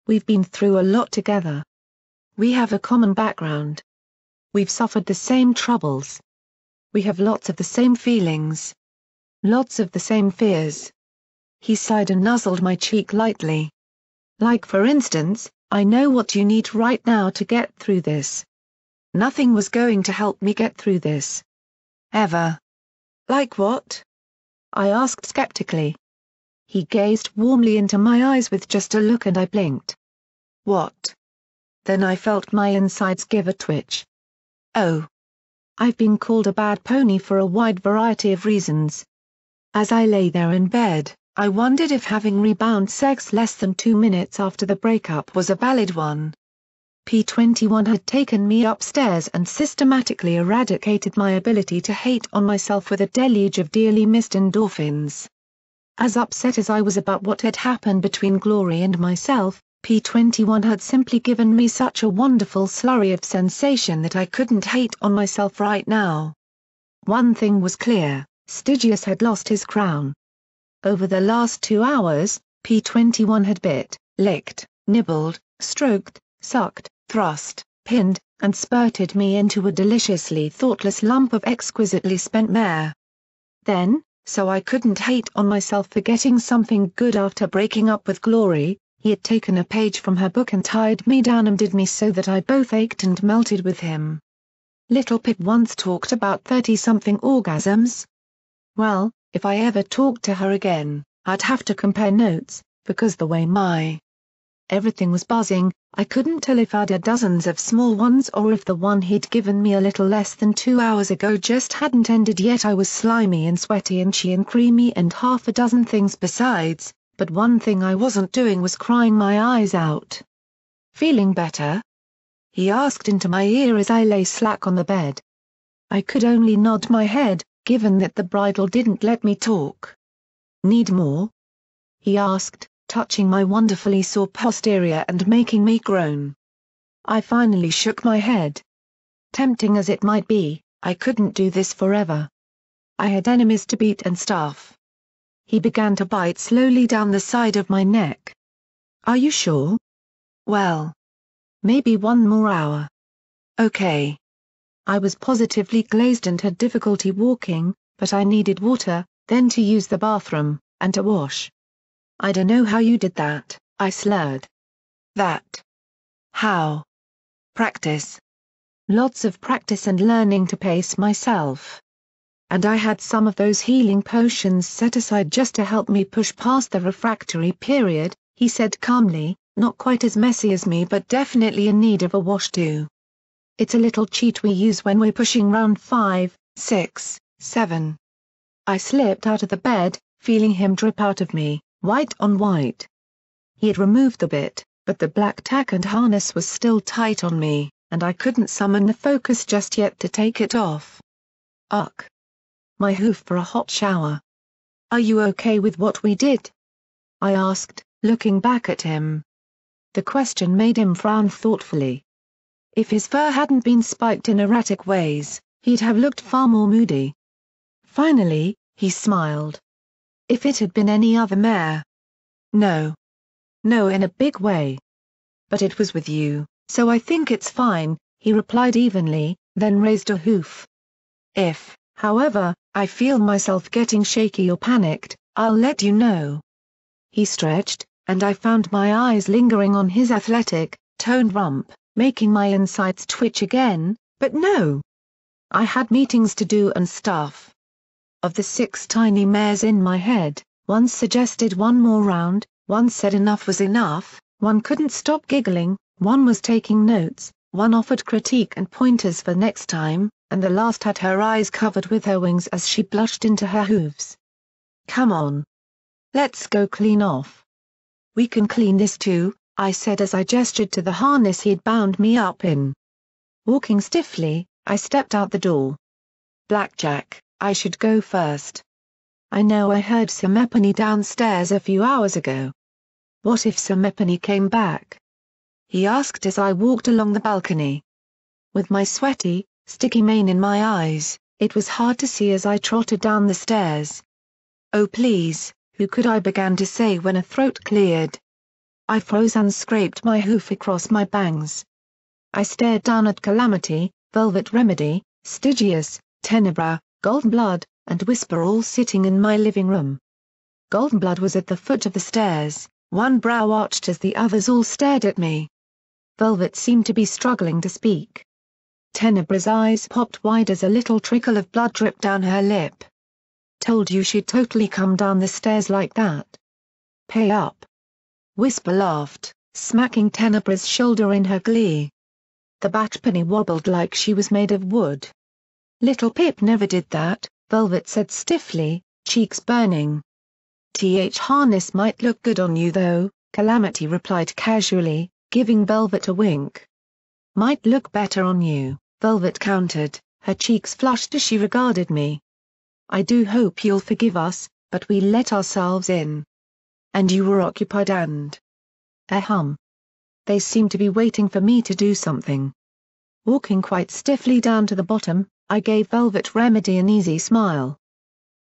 We've been through a lot together. We have a common background. We've suffered the same troubles. We have lots of the same feelings. Lots of the same fears. He sighed and nuzzled my cheek lightly. "Like for instance, I know what you need right now to get through this." Nothing was going to help me get through this. Ever. "Like what?" I asked skeptically. He gazed warmly into my eyes with just a look and I blinked. "What?" Then I felt my insides give a twitch. "Oh. I've been called a bad pony for a wide variety of reasons." As I lay there in bed, I wondered if having rebound sex less than 2 minutes after the breakup was a valid one. P21 had taken me upstairs and systematically eradicated my ability to hate on myself with a deluge of dearly missed endorphins. As upset as I was about what had happened between Glory and myself, P21 had simply given me such a wonderful slurry of sensation that I couldn't hate on myself right now. One thing was clear, Stygius had lost his crown. Over the last 2 hours, P21 had bit, licked, nibbled, stroked, sucked, thrust, pinned, and spurted me into a deliciously thoughtless lump of exquisitely spent mare. Then, so I couldn't hate on myself for getting something good after breaking up with Glory, he had taken a page from her book and tied me down and did me so that I both ached and melted with him. Little Pip once talked about 30-something orgasms. Well, if I ever talked to her again, I'd have to compare notes, because the way my everything was buzzing, I couldn't tell if I'd had dozens of small ones or if the one he'd given me a little less than 2 hours ago just hadn't ended yet. I was slimy and sweaty and she and creamy and half a dozen things besides, but one thing I wasn't doing was crying my eyes out. "Feeling better?" he asked into my ear as I lay slack on the bed. I could only nod my head, given that the bridle didn't let me talk. "Need more?" he asked, touching my wonderfully sore posterior and making me groan. I finally shook my head. Tempting as it might be, I couldn't do this forever. I had enemies to beat and stuff. He began to bite slowly down the side of my neck. "Are you sure?" "Well, maybe 1 more hour." "Okay." I was positively glazed and had difficulty walking, but I needed water, then to use the bathroom, and to wash. "I dunno how you did that," I slurred. "That? How?" "Practice. Lots of practice and learning to pace myself." and I had some of those healing potions set aside just to help me push past the refractory period," he said calmly, "not quite as messy as me but definitely in need of a wash too. It's a little cheat we use when we're pushing round 5, 6, 7. I slipped out of the bed, feeling him drip out of me, white on white. He had removed the bit, but the black tack and harness was still tight on me, and I couldn't summon the focus just yet to take it off. Ugh. My hoof for a hot shower. "Are you okay with what we did?" I asked, looking back at him. The question made him frown thoughtfully. If his fur hadn't been spiked in erratic ways, he'd have looked far more moody. Finally, he smiled. "If it had been any other mare. No. No, in a big way. But it was with you, so I think it's fine," he replied evenly, then raised a hoof. "If, however, I feel myself getting shaky or panicked, I'll let you know." He stretched, and I found my eyes lingering on his athletic, toned rump, making my insides twitch again, but no. I had meetings to do and stuff. Of the 6 tiny mares in my head, one suggested one more round, one said enough was enough, one couldn't stop giggling, one was taking notes, one offered critique and pointers for next time, and the last had her eyes covered with her wings as she blushed into her hooves. "Come on. Let's go clean off." "We can clean this too," I said as I gestured to the harness he'd bound me up in. Walking stiffly, I stepped out the door. "Blackjack, I should go first. I know I heard Sir Mepany downstairs a few hours ago." "What if Sir Mepany came back?" he asked as I walked along the balcony. With my sweaty, sticky mane in my eyes, it was hard to see as I trotted down the stairs. "Oh please, who could I?" began to say when a throat cleared. I froze and scraped my hoof across my bangs. I stared down at Calamity, Velvet Remedy, Stygius, Tenebra, Goldenblood, and Whisper all sitting in my living room. Goldenblood was at the foot of the stairs, one brow arched as the others all stared at me. Velvet seemed to be struggling to speak. Tenebra's eyes popped wide as a little trickle of blood dripped down her lip. "Told you she'd totally come down the stairs like that. Pay up." Whisper laughed, smacking Tenebra's shoulder in her glee. The batpenny wobbled like she was made of wood. "Little Pip never did that," Velvet said stiffly, cheeks burning. "Harness might look good on you though," Calamity replied casually, giving Velvet a wink. "Might look better on you," Velvet countered, her cheeks flushed as she regarded me. "I do hope you'll forgive us, but we let ourselves in. And you were occupied and—" Ahem. They seemed to be waiting for me to do something. Walking quite stiffly down to the bottom, I gave Velvet Remedy an easy smile.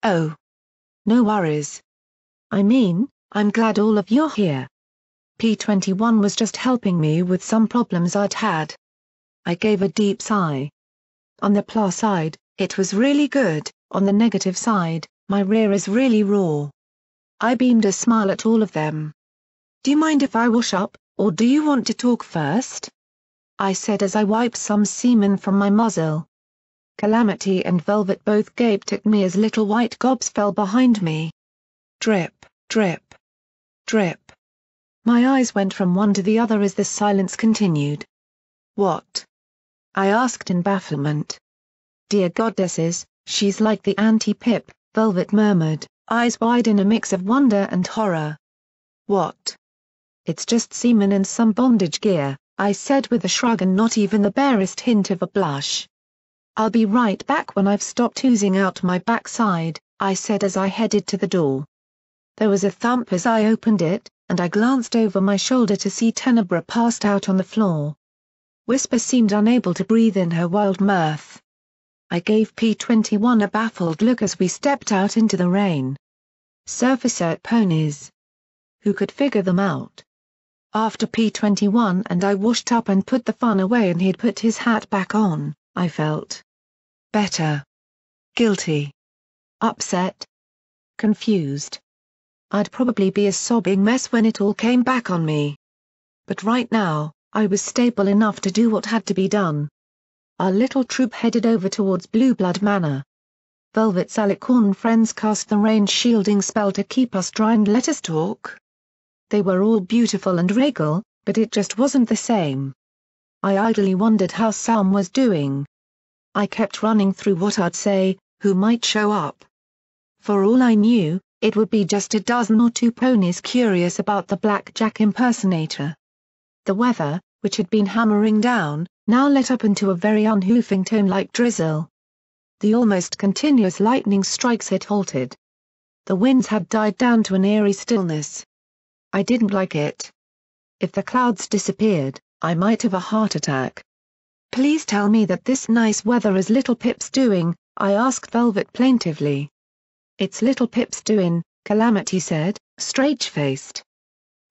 "Oh. No worries. I mean, I'm glad all of you're here. P21 was just helping me with some problems I'd had." I gave a deep sigh. On the plus side, it was really good, on the negative side, my rear is really raw. I beamed a smile at all of them. "Do you mind if I wash up, or do you want to talk first?" I said as I wiped some semen from my muzzle. Calamity and Velvet both gaped at me as little white gobs fell behind me. Drip, drip, drip. My eyes went from one to the other as the silence continued. "What?" I asked in bafflement. "Dear goddesses, she's like the anti-Pip," Velvet murmured, eyes wide in a mix of wonder and horror. "What?" "It's just semen and some bondage gear," I said with a shrug and not even the barest hint of a blush. "I'll be right back when I've stopped oozing out my backside," I said as I headed to the door. There was a thump as I opened it, and I glanced over my shoulder to see Tenebra passed out on the floor. Whisper seemed unable to breathe in her wild mirth. I gave P21 a baffled look as we stepped out into the rain. Surfacer ponies. Who could figure them out? After P21 and I washed up and put the fun away and he'd put his hat back on, I felt better. Guilty. Upset. Confused. I'd probably be a sobbing mess when it all came back on me. But right now, I was stable enough to do what had to be done. Our little troop headed over towards Blueblood Manor. Velvet's alicorn friends cast the rain-shielding spell to keep us dry and let us talk. They were all beautiful and regal, but it just wasn't the same. I idly wondered how Sam was doing. I kept running through what I'd say, who might show up. For all I knew, it would be just a dozen or two ponies curious about the blackjack impersonator. The weather, which had been hammering down, now let up into a very unhoofing tone-like drizzle. The almost continuous lightning strikes had halted. The winds had died down to an eerie stillness. I didn't like it. If the clouds disappeared, I might have a heart attack. "Please tell me that this nice weather is Little Pip's doing," I asked Velvet plaintively. "It's Little Pip's doing," Calamity said, straight-faced.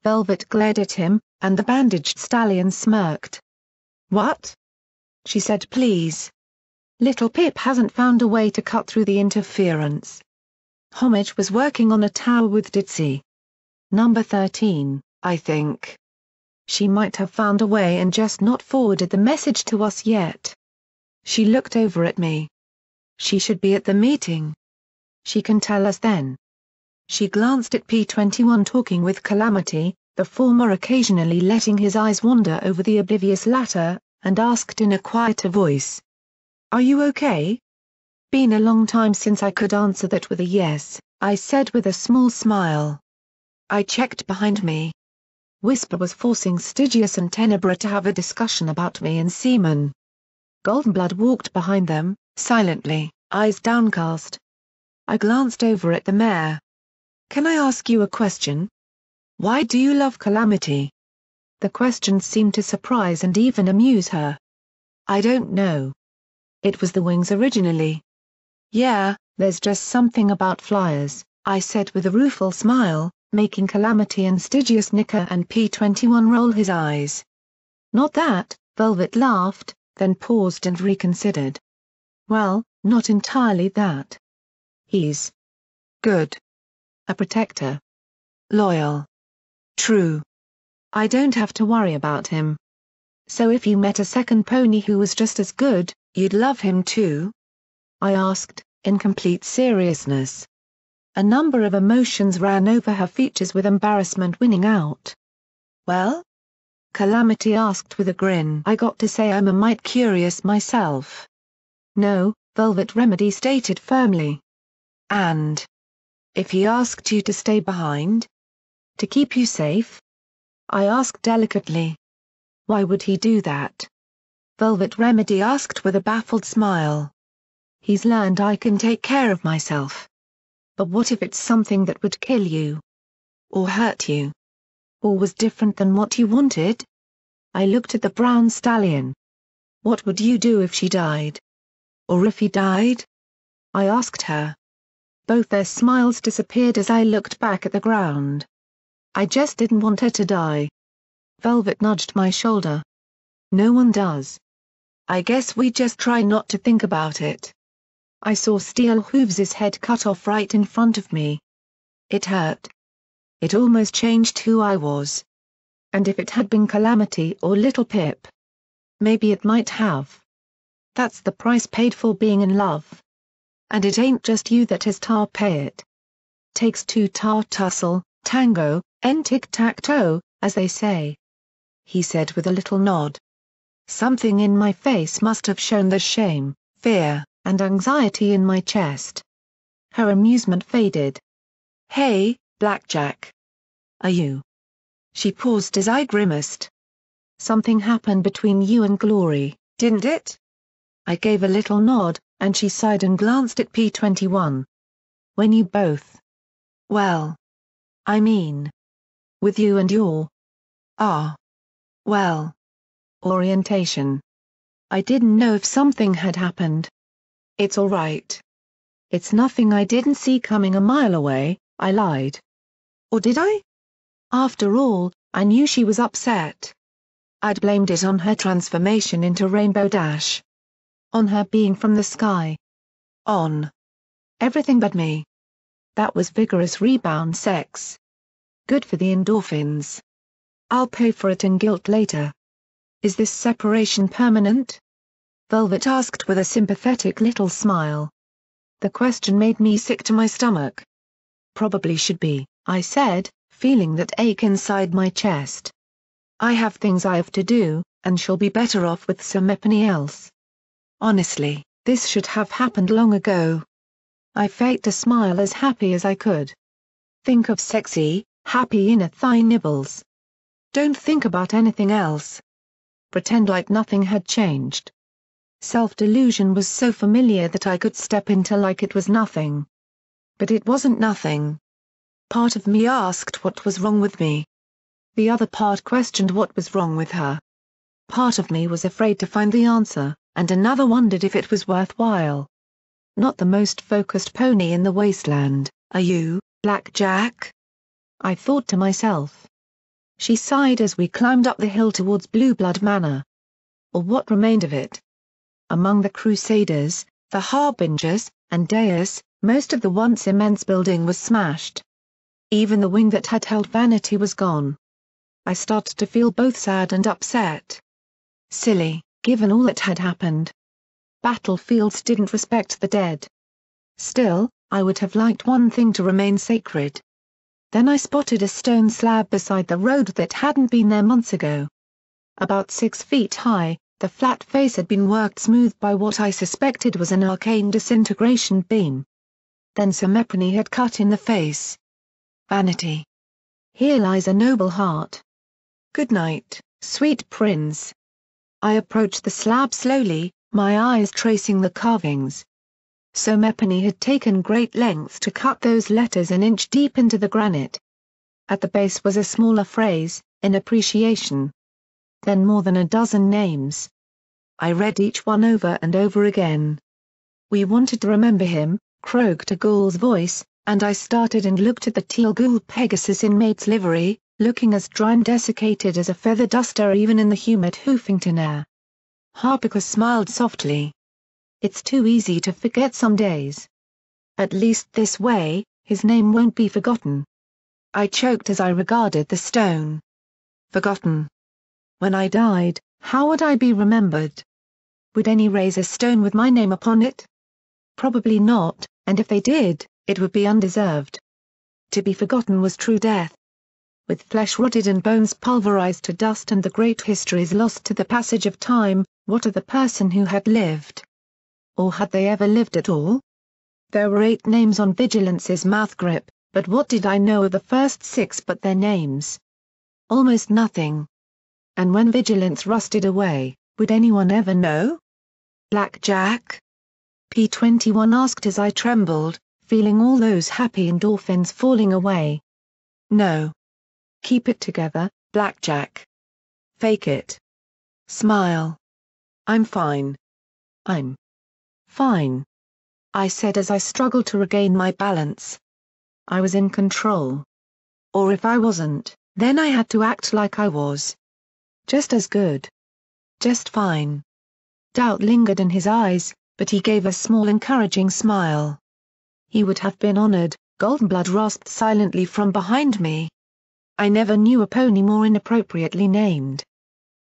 Velvet glared at him, and the bandaged stallion smirked. "What?" she said. "Please. Little Pip hasn't found a way to cut through the interference. Homage was working on a tower with Ditsy. Number 13, I think. She might have found a way and just not forwarded the message to us yet." She looked over at me. "She should be at the meeting. She can tell us then." She glanced at P21 talking with Calamity, the former occasionally letting his eyes wander over the oblivious latter, and asked in a quieter voice, "Are you okay?" "Been a long time since I could answer that with a yes," I said with a small smile. I checked behind me. Whisper was forcing Stygius and Tenebra to have a discussion about me and Seaman. Goldenblood walked behind them, silently, eyes downcast. I glanced over at the mayor. "Can I ask you a question? Why do you love Calamity?" The question seemed to surprise and even amuse her. "I don't know. It was the wings originally." "Yeah, there's just something about flyers," I said with a rueful smile, making Calamity and Stygius nicker and P21 roll his eyes. "Not that," Velvet laughed, then paused and reconsidered. "Well, not entirely that. He's good. A protector. Loyal. True. I don't have to worry about him." "So if you met a second pony who was just as good, you'd love him too?" I asked, in complete seriousness. A number of emotions ran over her features with embarrassment winning out. "Well?" Calamity asked with a grin. "I got to say I'm a mite curious myself." "No," Velvet Remedy stated firmly. "And if he asked you to stay behind? To keep you safe?" I asked delicately. "Why would he do that?" Velvet Remedy asked with a baffled smile. "He's learned I can take care of myself." "But what if it's something that would kill you? Or hurt you? Or was different than what you wanted?" I looked at the brown stallion. "What would you do if she died? Or if he died?" I asked her. Both their smiles disappeared as I looked back at the ground. "I just didn't want her to die." Velvet nudged my shoulder. "No one does. I guess we just try not to think about it." I saw Steel Hooves' head cut off right in front of me. It hurt. It almost changed who I was. And if it had been Calamity or Little Pip? Maybe it might have. That's the price paid for being in love. And it ain't just you that has to pay it. Takes two to tussle, tango, and tic-tac-toe, as they say. He said with a little nod. Something in my face must have shown the shame, fear, and anxiety in my chest. Her amusement faded. "Hey, Blackjack. Are you?" She paused as I grimaced. "Something happened between you and Glory, didn't it?" I gave a little nod, and she sighed and glanced at P21. "When you both? Well, I mean, with you and your well, orientation. I didn't know if something had happened." "It's all right. It's nothing I didn't see coming a mile away," I lied. Or did I? After all, I knew she was upset. I'd blamed it on her transformation into Rainbow Dash. On her being from the sky. On everything but me. That was vigorous rebound sex. Good for the endorphins. I'll pay for it in guilt later. "Is this separation permanent?" Velvet asked with a sympathetic little smile. The question made me sick to my stomach. Probably should be, I said, feeling that ache inside my chest. I have things I have to do, and shall be better off with some anything else. Honestly, this should have happened long ago. I faked a smile as happy as I could. Think of sexy, happy inner thigh nibbles. Don't think about anything else. Pretend like nothing had changed. Self-delusion was so familiar that I could step into like it was nothing. But it wasn't nothing. Part of me asked what was wrong with me. The other part questioned what was wrong with her. Part of me was afraid to find the answer, and another wondered if it was worthwhile. Not the most focused pony in the wasteland, are you, Black Jack? I thought to myself. She sighed as we climbed up the hill towards Blueblood Manor. Or what remained of it. Among the Crusaders, the Harbingers, and Deus, most of the once immense building was smashed. Even the wing that had held Vanity was gone. I started to feel both sad and upset. Silly, given all that had happened. Battlefields didn't respect the dead. Still, I would have liked one thing to remain sacred. Then I spotted a stone slab beside the road that hadn't been there months ago. About 6 feet high, the flat face had been worked smooth by what I suspected was an arcane disintegration beam. Then some ebony had cut in the face. Vanity. Here lies a noble heart. Good night, sweet prince. I approached the slab slowly, my eyes tracing the carvings. So Mepony had taken great lengths to cut those letters an inch deep into the granite. At the base was a smaller phrase, in appreciation. Then more than a dozen names. I read each one over and over again. We wanted to remember him, croaked a ghoul's voice, and I started and looked at the teal ghoul Pegasus in mate's livery, looking as dry and desiccated as a feather duster even in the humid Hoofington air. Harpicus smiled softly. It's too easy to forget some days. At least this way, his name won't be forgotten. I choked as I regarded the stone. Forgotten. When I died, how would I be remembered? Would any raise a stone with my name upon it? Probably not, and if they did, it would be undeserved. To be forgotten was true death. With flesh rotted and bones pulverized to dust and the great histories lost to the passage of time, what of the person who had lived? Or had they ever lived at all? There were 8 names on Vigilance's mouth grip, but what did I know of the first 6 but their names? Almost nothing. And when Vigilance rusted away, would anyone ever know? Black Jack? P-21 asked as I trembled, feeling all those happy endorphins falling away. No. Keep it together, Black Jack. Fake it. Smile. I'm fine. I'm fine, I said as I struggled to regain my balance. I was in control. Or if I wasn't, then I had to act like I was. Just as good. Just fine. Doubt lingered in his eyes, but he gave a small encouraging smile. He would have been honored, Goldenblood rasped silently from behind me. I never knew a pony more inappropriately named.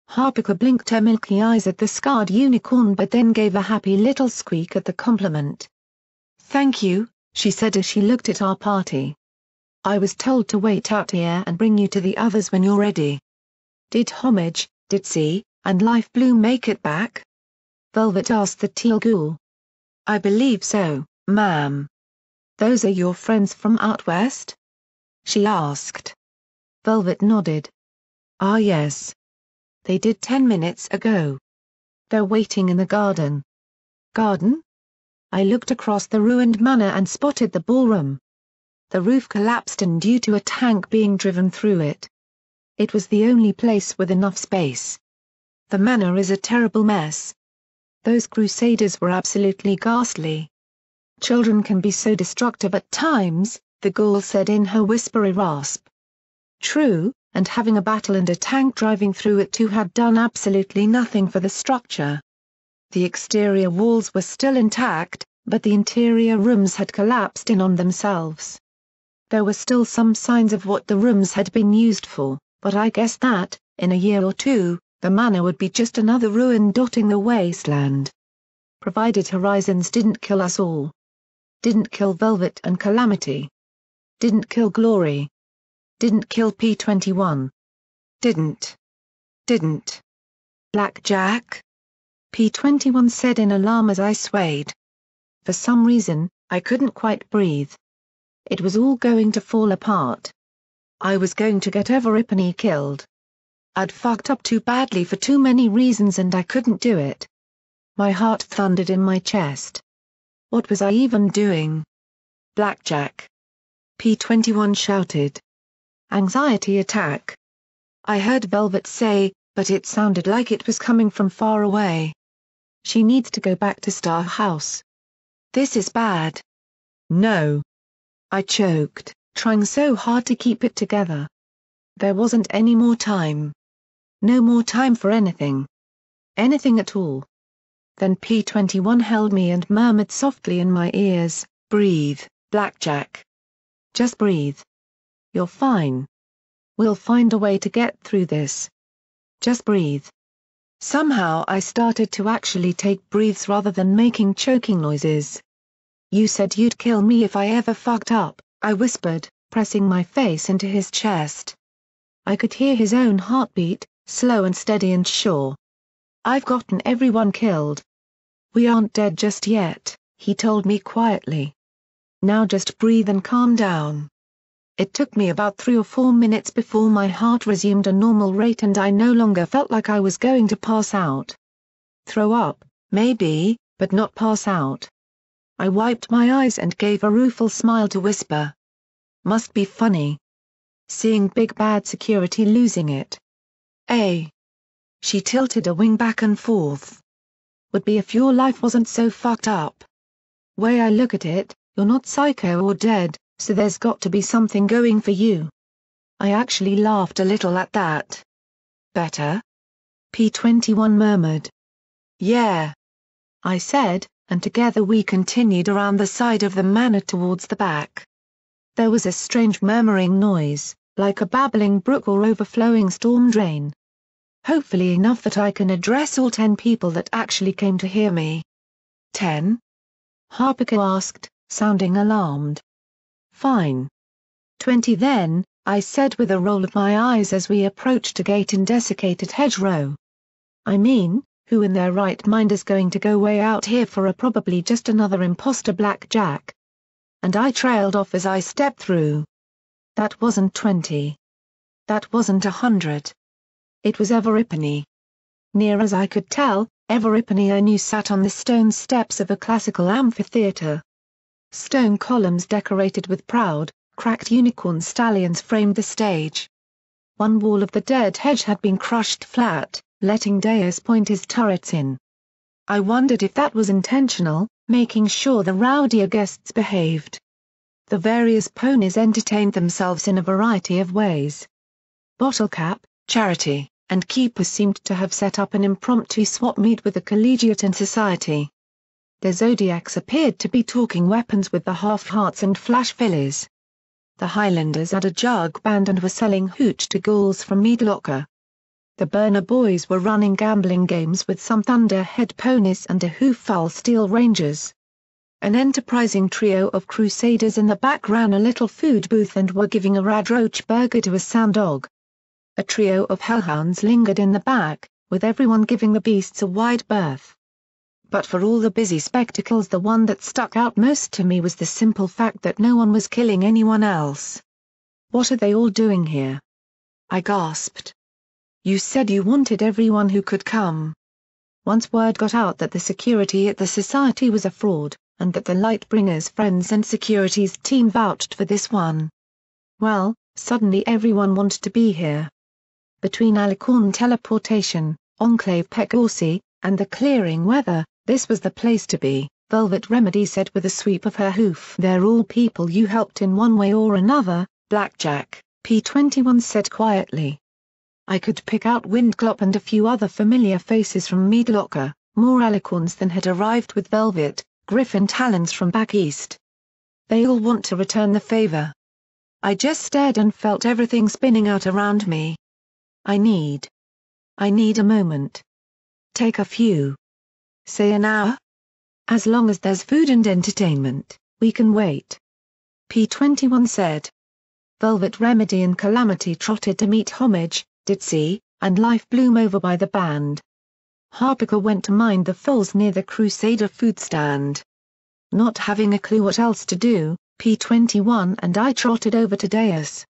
Harpica blinked her milky eyes at the scarred unicorn but then gave a happy little squeak at the compliment. Thank you, she said as she looked at our party. I was told to wait out here and bring you to the others when you're ready. Did Homage, Ditsy, and Life Bloom make it back? Velvet asked the teal ghoul. I believe so, ma'am. Those are your friends from out west? She asked. Velvet nodded. Ah yes. They did 10 minutes ago. They're waiting in the garden. Garden? I looked across the ruined manor and spotted the ballroom. The roof collapsed and due to a tank being driven through it. It was the only place with enough space. The manor is a terrible mess. Those crusaders were absolutely ghastly. Children can be so destructive at times, the ghoul said in her whispery rasp. True, and having a battle and a tank driving through it too had done absolutely nothing for the structure. The exterior walls were still intact, but the interior rooms had collapsed in on themselves. There were still some signs of what the rooms had been used for, but I guessed that, in a year or two, the manor would be just another ruin dotting the wasteland. Provided Horizons didn't kill us all. Didn't kill Velvet and Calamity. Didn't kill Glory. Didn't kill P21. Didn't. Blackjack? P21 said in alarm as I swayed. For some reason, I couldn't quite breathe. It was all going to fall apart. I was going to get Everipany killed. I'd fucked up too badly for too many reasons and I couldn't do it. My heart thundered in my chest. What was I even doing? Blackjack! P21 shouted. Anxiety attack. I heard Velvet say, but it sounded like it was coming from far away. She needs to go back to Star House. This is bad. No. I choked, trying so hard to keep it together. There wasn't any more time. No more time for anything. Anything at all. Then P21 held me and murmured softly in my ears, "Breathe, Blackjack. Just breathe. You're fine. We'll find a way to get through this. Just breathe." Somehow I started to actually take breaths rather than making choking noises. "You said you'd kill me if I ever fucked up," I whispered, pressing my face into his chest. I could hear his own heartbeat, slow and steady and sure. "I've gotten everyone killed. We aren't dead just yet," he told me quietly. "Now just breathe and calm down." It took me about 3 or 4 minutes before my heart resumed a normal rate and I no longer felt like I was going to pass out. Throw up, maybe, but not pass out. I wiped my eyes and gave a rueful smile to whisper. Must be funny. Seeing big bad security losing it. She tilted a wing back and forth. Would be if your life wasn't so fucked up. Way I look at it, you're not psycho or dead, so there's got to be something going for you. I actually laughed a little at that. Better? P21 murmured. Yeah. I said, and together we continued around the side of the manor towards the back. There was a strange murmuring noise, like a babbling brook or overflowing storm drain. Hopefully enough that I can address all 10 people that actually came to hear me. 10? Harpico asked, sounding alarmed. Fine. 20 then, I said with a roll of my eyes as we approached a gate in desiccated hedgerow. I mean, who in their right mind is going to go way out here for a probably just another imposter blackjack? And I trailed off as I stepped through. That wasn't 20. That wasn't 100. It was Everipany. Near as I could tell, Everipany I knew sat on the stone steps of a classical amphitheater. Stone columns decorated with proud, cracked unicorn stallions framed the stage. One wall of the dead hedge had been crushed flat, letting Deus point his turrets in. I wondered if that was intentional, making sure the rowdier guests behaved. The various ponies entertained themselves in a variety of ways. Bottlecap, Charity, and Keeper seemed to have set up an impromptu swap meet with the collegiate and society. The Zodiacs appeared to be talking weapons with the half-hearts and flash fillies. The Highlanders had a jug band and were selling hooch to ghouls from Meadlocker. The Burner Boys were running gambling games with some thunderhead ponies and a hoof-foul steel rangers. An enterprising trio of crusaders in the back ran a little food booth and were giving a radroach burger to a sound dog. A trio of hellhounds lingered in the back, with everyone giving the beasts a wide berth. But for all the busy spectacles, the one that stuck out most to me was the simple fact that no one was killing anyone else. "What are they all doing here?" I gasped. "You said you wanted everyone who could come." Once word got out that the security at the society was a fraud, and that the Lightbringers' friends and security's team vouched for this one. Well, suddenly everyone wanted to be here. Between Alicorn teleportation, Enclave Pegorsi, and the clearing weather, this was the place to be, Velvet Remedy said with a sweep of her hoof. "They're all people you helped in one way or another, Blackjack," P21 said quietly. I could pick out Windclop and a few other familiar faces from Meadlocker, more Alicorns than had arrived with Velvet, Griffin Talons from back east. They all want to return the favor. I just stared and felt everything spinning out around me. I need a moment. Take a few. Say an hour? As long as there's food and entertainment. We can wait. P21 said. Velvet Remedy and Calamity trotted to meet homage, Ditsy, and Life Bloom over by the band. Harpiker went to mind the foals near the Crusader food stand. Not having a clue what else to do, P21 and I trotted over to Deus.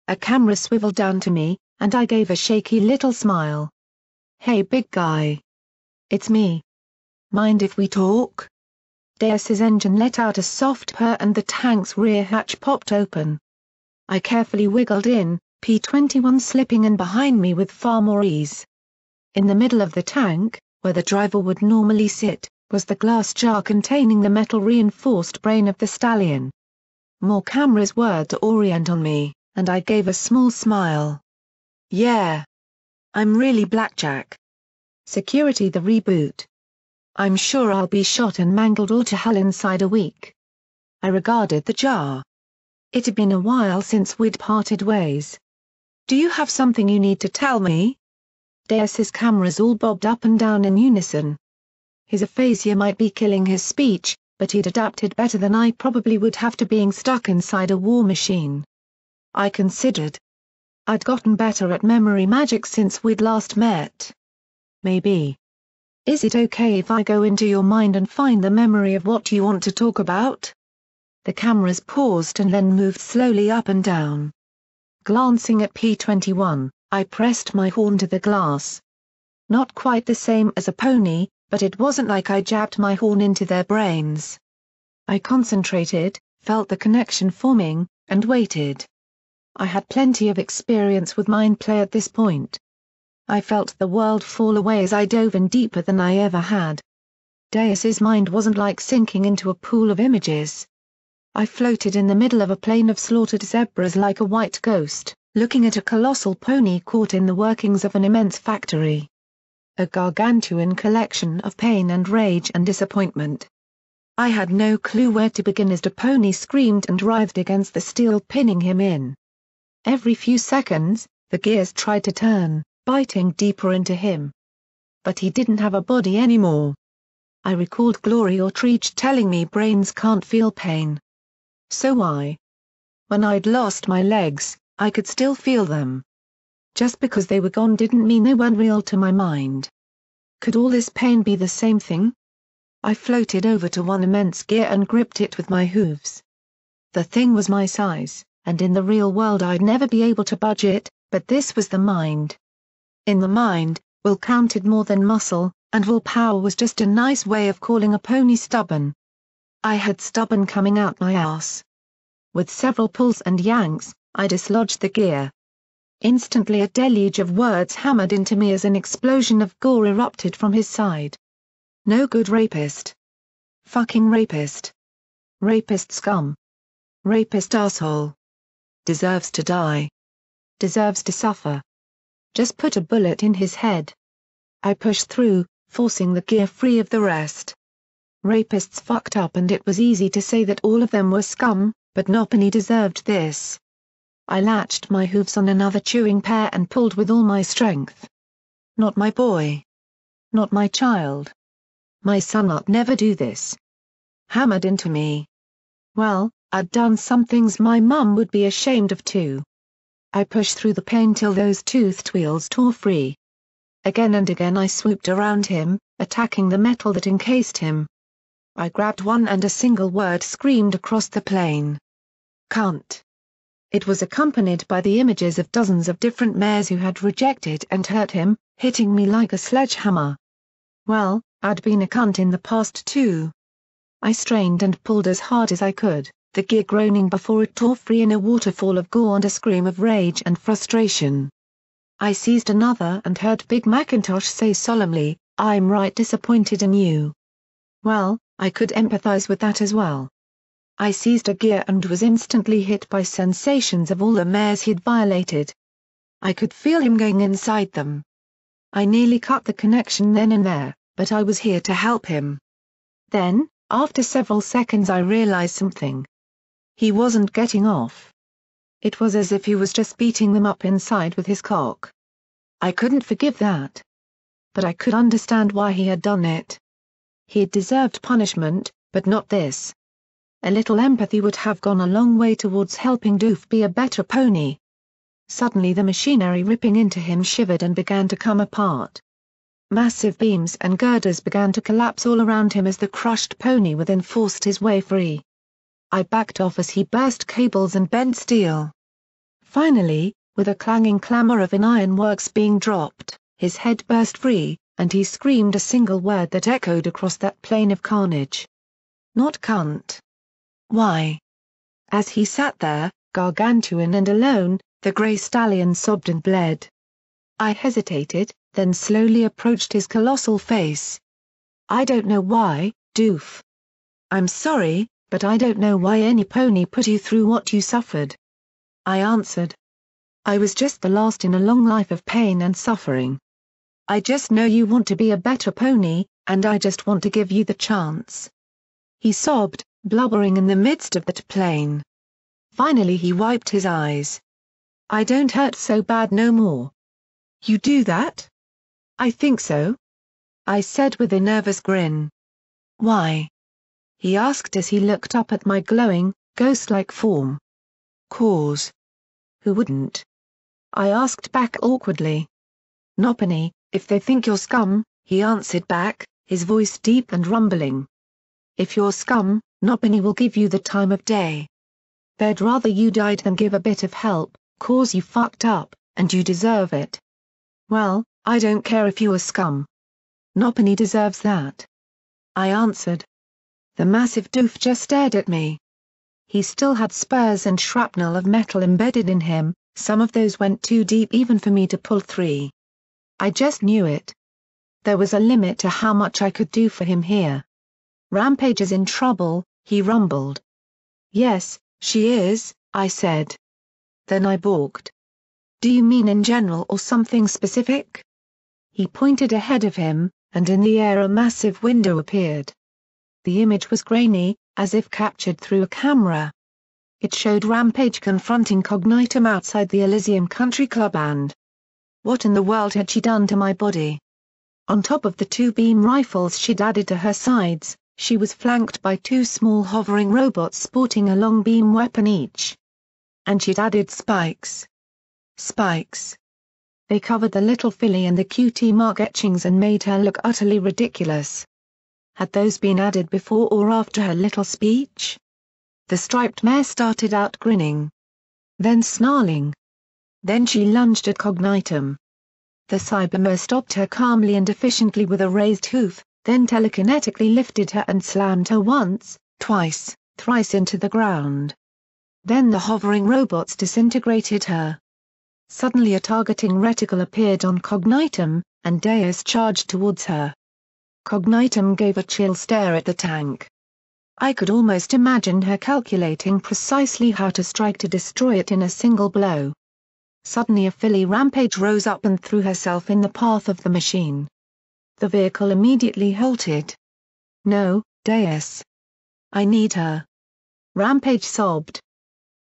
A camera swiveled down to me, and I gave a shaky little smile. Hey big guy. It's me. Mind if we talk? Deus's engine let out a soft purr and the tank's rear hatch popped open. I carefully wiggled in, P21 slipping in behind me with far more ease. In the middle of the tank, where the driver would normally sit, was the glass jar containing the metal-reinforced brain of the stallion. More cameras were to orient on me, and I gave a small smile. Yeah. I'm really Blackjack. Security the reboot. I'm sure I'll be shot and mangled all to hell inside a week. I regarded the jar. It had been a while since we'd parted ways. Do you have something you need to tell me? Deus's cameras all bobbed up and down in unison. His aphasia might be killing his speech, but he'd adapted better than I probably would have to being stuck inside a war machine. I considered. I'd gotten better at memory magic since we'd last met. Maybe. Is it okay if I go into your mind and find the memory of what you want to talk about? The cameras paused and then moved slowly up and down. Glancing at P21, I pressed my horn to the glass. Not quite the same as a pony, but it wasn't like I jabbed my horn into their brains. I concentrated, felt the connection forming, and waited. I had plenty of experience with mind play at this point. I felt the world fall away as I dove in deeper than I ever had. Deus's mind wasn't like sinking into a pool of images. I floated in the middle of a plain of slaughtered zebras like a white ghost, looking at a colossal pony caught in the workings of an immense factory. A gargantuan collection of pain and rage and disappointment. I had no clue where to begin as the pony screamed and writhed against the steel pinning him in. Every few seconds, the gears tried to turn, biting deeper into him. But he didn't have a body anymore. I recalled Glory Ortreach telling me brains can't feel pain. So when I'd lost my legs, I could still feel them. Just because they were gone didn't mean they weren't real to my mind. Could all this pain be the same thing? I floated over to one immense gear and gripped it with my hooves. The thing was my size, and in the real world I'd never be able to budge it, but this was the mind. In the mind, will counted more than muscle, and willpower was just a nice way of calling a pony stubborn. I had stubborn coming out my ass. With several pulls and yanks, I dislodged the gear. Instantly a deluge of words hammered into me as an explosion of gore erupted from his side. No good rapist. Fucking rapist. Rapist scum. Rapist asshole. Deserves to die. Deserves to suffer. Just put a bullet in his head. I pushed through, forcing the gear free of the rest. Rapists fucked up and it was easy to say that all of them were scum, but Nopany deserved this. I latched my hooves on another chewing pair and pulled with all my strength. Not my boy. Not my child. My son I'd never do this. Hammered into me. Well, I'd done some things my mum would be ashamed of too. I pushed through the pain till those toothed wheels tore free. Again and again I swooped around him, attacking the metal that encased him. I grabbed one and a single word screamed across the plain. Cunt. It was accompanied by the images of dozens of different mares who had rejected and hurt him, hitting me like a sledgehammer. Well, I'd been a cunt in the past too. I strained and pulled as hard as I could, the gear groaning before it tore free in a waterfall of gore and a scream of rage and frustration. I seized another and heard Big Macintosh say solemnly, "I'm right disappointed in you." Well, I could empathize with that as well. I seized a gear and was instantly hit by sensations of all the mares he'd violated. I could feel him going inside them. I nearly cut the connection then and there, but I was here to help him. Then, after several seconds I realized something. He wasn't getting off. It was as if he was just beating them up inside with his cock. I couldn't forgive that. But I could understand why he had done it. He had deserved punishment, but not this. A little empathy would have gone a long way towards helping Doof be a better pony. Suddenly the machinery ripping into him shivered and began to come apart. Massive beams and girders began to collapse all around him as the crushed pony within forced his way free. I backed off as he burst cables and bent steel. Finally, with a clanging clamor of an ironworks being dropped, his head burst free, and he screamed a single word that echoed across that plain of carnage. Not cunt. Why? As he sat there, gargantuan and alone, the grey stallion sobbed and bled. I hesitated, then slowly approached his colossal face. I don't know why, Doof. I'm sorry, but I don't know why any pony put you through what you suffered. I answered. I was just the last in a long life of pain and suffering. I just know you want to be a better pony, and I just want to give you the chance. He sobbed, blubbering in the midst of that plain. Finally he wiped his eyes. I don't hurt so bad no more. You do that? I think so. I said with a nervous grin. Why? He asked as he looked up at my glowing, ghost-like form. Cause. Who wouldn't? I asked back awkwardly. Noppany, if they think you're scum, he answered back, his voice deep and rumbling. If you're scum, Noppany will give you the time of day. They'd rather you died than give a bit of help, cause you fucked up, and you deserve it. Well, I don't care if you're scum. Noppany deserves that. I answered. The massive doof just stared at me. He still had spurs and shrapnel of metal embedded in him, some of those went too deep even for me to pull through. I just knew it. There was a limit to how much I could do for him here. Rampage is in trouble, he rumbled. Yes, she is, I said. Then I balked. Do you mean in general or something specific? He pointed ahead of him, and in the air a massive window appeared. The image was grainy, as if captured through a camera. It showed Rampage confronting Cognitum outside the Elysium Country Club and... What in the world had she done to my body? On top of the two beam rifles she'd added to her sides, she was flanked by two small hovering robots sporting a long beam weapon each. And she'd added spikes. Spikes. They covered the little filly and the QT mark etchings and made her look utterly ridiculous. Had those been added before or after her little speech? The striped mare started out grinning. Then snarling. Then she lunged at Cognitum. The Cybermare stopped her calmly and efficiently with a raised hoof, then telekinetically lifted her and slammed her once, twice, thrice into the ground. Then the hovering robots disintegrated her. Suddenly a targeting reticle appeared on Cognitum, and Deus charged towards her. Cognitum gave a chill stare at the tank. I could almost imagine her calculating precisely how to strike to destroy it in a single blow. Suddenly a filly Rampage rose up and threw herself in the path of the machine. The vehicle immediately halted. No, Deus. I need her. Rampage sobbed.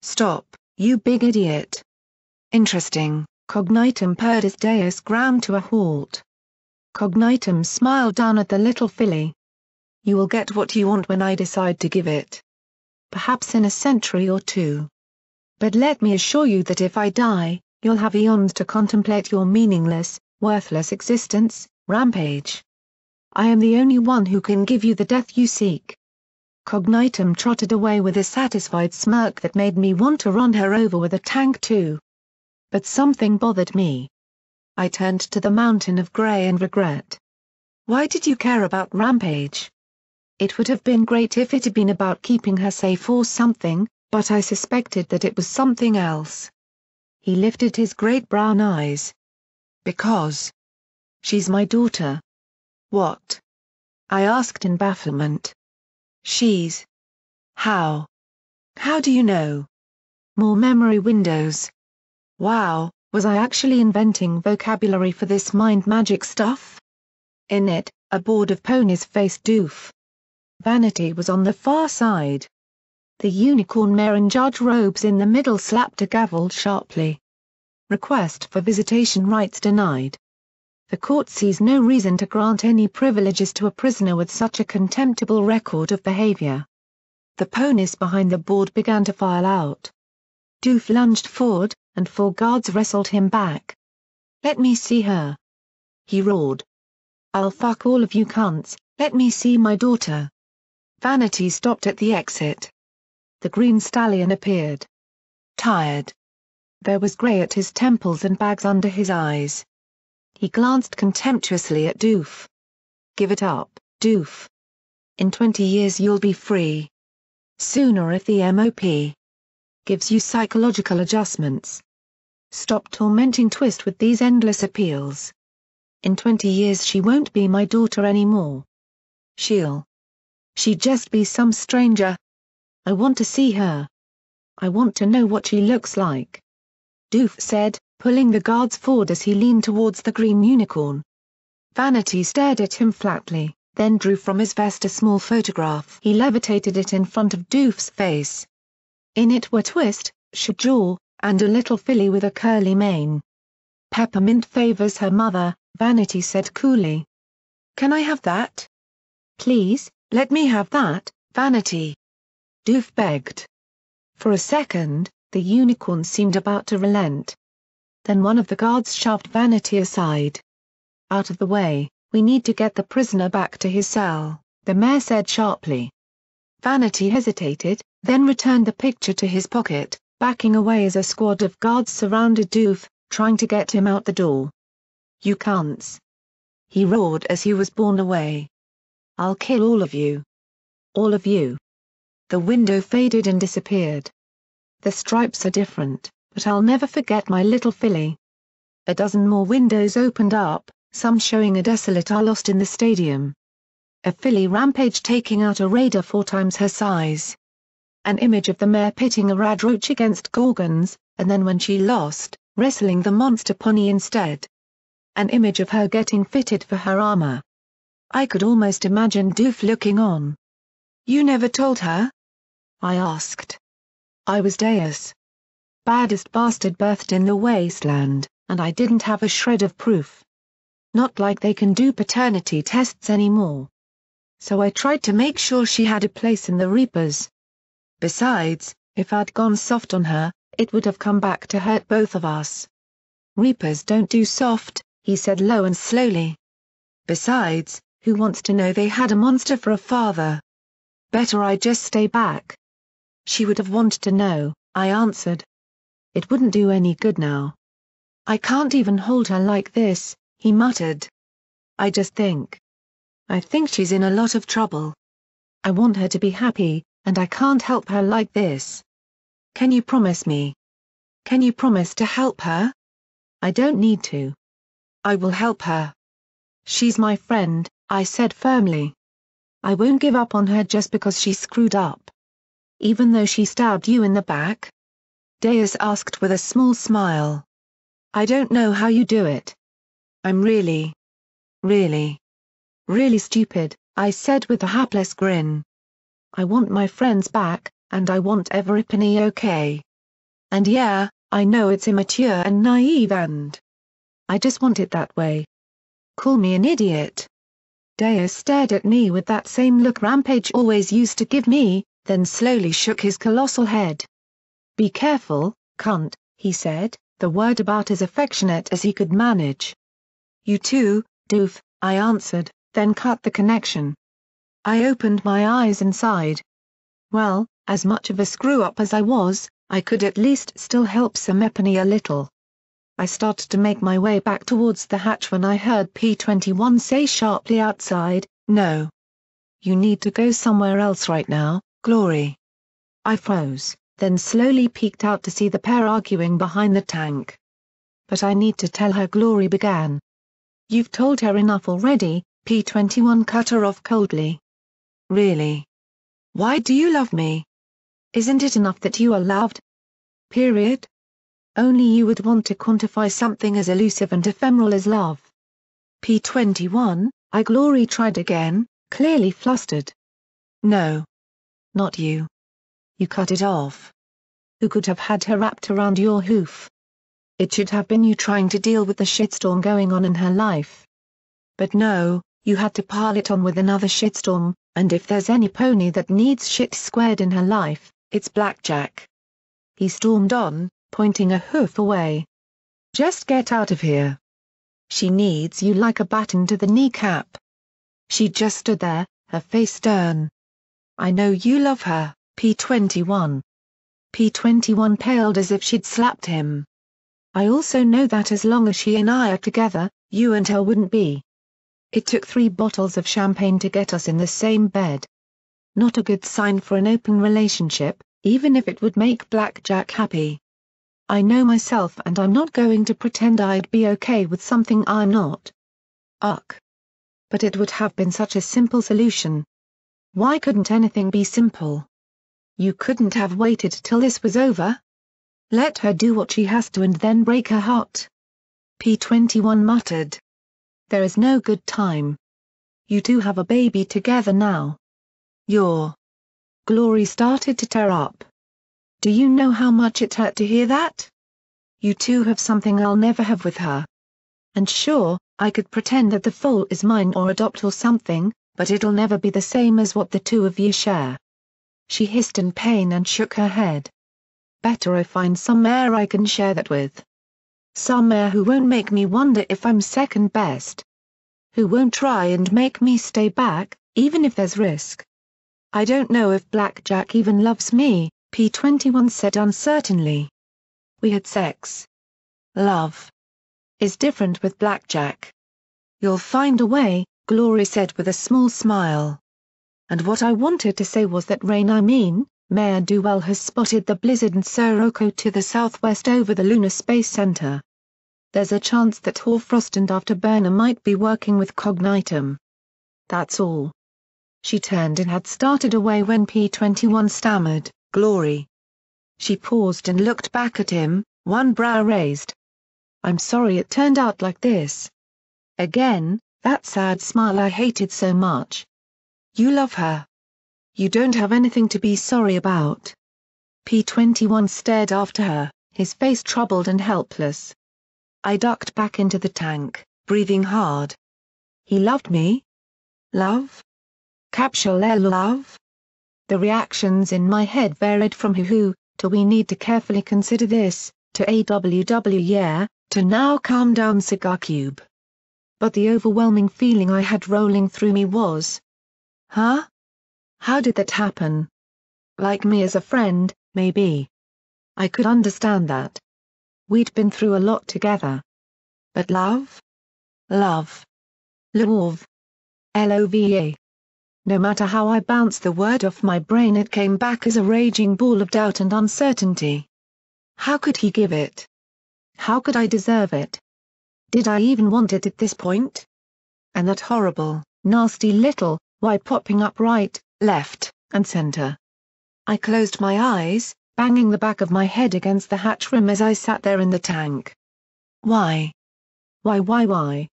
Stop, you big idiot. Interesting, Cognitum purred as Deus ground to a halt. Cognitum smiled down at the little filly. You will get what you want when I decide to give it. Perhaps in a century or two. But let me assure you that if I die, you'll have eons to contemplate your meaningless, worthless existence, Rampage. I am the only one who can give you the death you seek. Cognitum trotted away with a satisfied smirk that made me want to run her over with a tank too. But something bothered me. I turned to the mountain of grey and regret. Why did you care about Rampage? It would have been great if it had been about keeping her safe or something, but I suspected that it was something else. He lifted his great brown eyes. Because. She's my daughter. What? I asked in bafflement. She's. How? How do you know? More memory windows. Wow, was I actually inventing vocabulary for this mind magic stuff? In it, a board of ponies faced Doof. Vanity was on the far side. The unicorn mare in judge robes in the middle slapped a gavel sharply. Request for visitation rights denied. The court sees no reason to grant any privileges to a prisoner with such a contemptible record of behavior. The ponies behind the board began to file out. Doof lunged forward, and 4 guards wrestled him back. "Let me see her!" he roared. "I'll fuck all of you cunts, let me see my daughter!" Vanity stopped at the exit. The green stallion appeared. Tired. There was grey at his temples and bags under his eyes. He glanced contemptuously at Doof. "Give it up, Doof. In 20 years you'll be free. Sooner if the MOP gives you psychological adjustments. Stop tormenting Twist with these endless appeals. In 20 years she won't be my daughter anymore. She'll just be some stranger. I want to see her. I want to know what she looks like," Doof said, pulling the guards forward as he leaned towards the green unicorn. Vanity stared at him flatly, then drew from his vest a small photograph. He levitated it in front of Doof's face. In it were Twist, Shajaw, and a little filly with a curly mane. "Peppermint favors her mother," Vanity said coolly. "Can I have that? Please, let me have that, Vanity," Doof begged. For a second, the unicorn seemed about to relent. Then one of the guards shoved Vanity aside. "Out of the way, we need to get the prisoner back to his cell," the mayor said sharply. Vanity hesitated, then returned the picture to his pocket, backing away as a squad of guards surrounded Doof, trying to get him out the door. "You cunts!" he roared as he was borne away. "I'll kill all of you. All of you." The window faded and disappeared. "The stripes are different, but I'll never forget my little filly." A dozen more windows opened up, some showing a desolate eye lost in the stadium. A filly rampaged taking out a raider 4 times her size. An image of the mare pitting a radroach against gorgons, and then when she lost, wrestling the monster pony instead. An image of her getting fitted for her armor. I could almost imagine Doof looking on. "You never told her?" I asked. I was Deus. Baddest bastard birthed in the wasteland, and I didn't have a shred of proof. Not like they can do paternity tests anymore. So I tried to make sure she had a place in the Reapers. Besides, if I'd gone soft on her, it would have come back to hurt both of us. "Reapers don't do soft," he said low and slowly. "Besides, who wants to know they had a monster for a father? Better I just stay back." "She would have wanted to know," I answered. "It wouldn't do any good now. I can't even hold her like this," he muttered. I think she's in a lot of trouble. I want her to be happy, and I can't help her like this. Can you promise me? Can you promise to help her?" "I don't need to. I will help her. She's my friend," I said firmly. "I won't give up on her just because she screwed up." "Even though she stabbed you in the back?" Deus asked with a small smile. "I don't know how you do it. I'm really stupid," I said with a hapless grin. "I want my friends back, and I want every penny okay. And yeah, I know it's immature and naive and I just want it that way. Call me an idiot." Deus stared at me with that same look Rampage always used to give me, then slowly shook his colossal head. "Be careful, cunt," he said, the word about as affectionate as he could manage. "You too, Doof," I answered, then cut the connection. I opened my eyes and sighed. Well, as much of a screw-up as I was, I could at least still help Semepenny a little. I started to make my way back towards the hatch when I heard P-21 say sharply outside, "No. You need to go somewhere else right now, Glory." I froze, then slowly peeked out to see the pair arguing behind the tank. "But I need to tell her," Glory began. "You've told her enough already," P-21 cut her off coldly. "Really? Why do you love me? Isn't it enough that you are loved? Period? Only you would want to quantify something as elusive and ephemeral as love." P-21, Glory tried again, clearly flustered. "No. Not you. You cut it off. Who could have had her wrapped around your hoof? It should have been you trying to deal with the shitstorm going on in her life. But no, you had to pile it on with another shitstorm, And if there's any pony that needs shit squared in her life, it's Blackjack. He stormed on, pointing a hoof away. Just get out of here. She needs you like a baton to the kneecap. She just stood there, her face stern. I know you love her, P21. P21 paled as if she'd slapped him. I also know that as long as she and I are together, you and her wouldn't be. It took 3 bottles of champagne to get us in the same bed. Not a good sign for an open relationship, even if it would make Blackjack happy. I know myself and I'm not going to pretend I'd be okay with something I'm not. Ugh. But it would have been such a simple solution. Why couldn't anything be simple? You couldn't have waited till this was over? Let her do what she has to and then break her heart. P21 muttered. There is no good time. You two have a baby together now. Glory started to tear up. Do you know how much it hurt to hear that? You two have something I'll never have with her. And sure, I could pretend that the fault is mine or adopt or something, but it'll never be the same as what the two of you share. She hissed in pain and shook her head. Better I find some heir I can share that with. Some heir who won't make me wonder if I'm second best. Who won't try and make me stay back, even if there's risk. I don't know if Blackjack even loves me, P21 said uncertainly. We had sex. Love is different with Blackjack. You'll find a way, Glory said with a small smile. And what I wanted to say was that Mayor Duell has spotted the blizzard and Sirocco to the southwest over the Lunar Space Center. There's a chance that Hoarfrost and Afterburner might be working with Cognitum. That's all. She turned and had started away when P21 stammered, Glory. She paused and looked back at him, one brow raised. I'm sorry it turned out like this. Again, that sad smile I hated so much. You love her. You don't have anything to be sorry about. P21 stared after her, his face troubled and helpless. I ducked back into the tank, breathing hard. He loved me? Love? Capsule L love? The reactions in my head varied from hoo-hoo, to we need to carefully consider this, to AWW yeah, to now calm down cigar cube. But the overwhelming feeling I had rolling through me was, huh? How did that happen? Like me as a friend, maybe. I could understand that. We'd been through a lot together. But love? Love. Love. Lova. No matter how I bounced the word off my brain, it came back as a raging ball of doubt and uncertainty. How could he give it? How could I deserve it? Did I even want it at this point? And that horrible, nasty little, why popping up right, left, and center. I closed my eyes, banging the back of my head against the hatch rim as I sat there in the tank. Why? Why?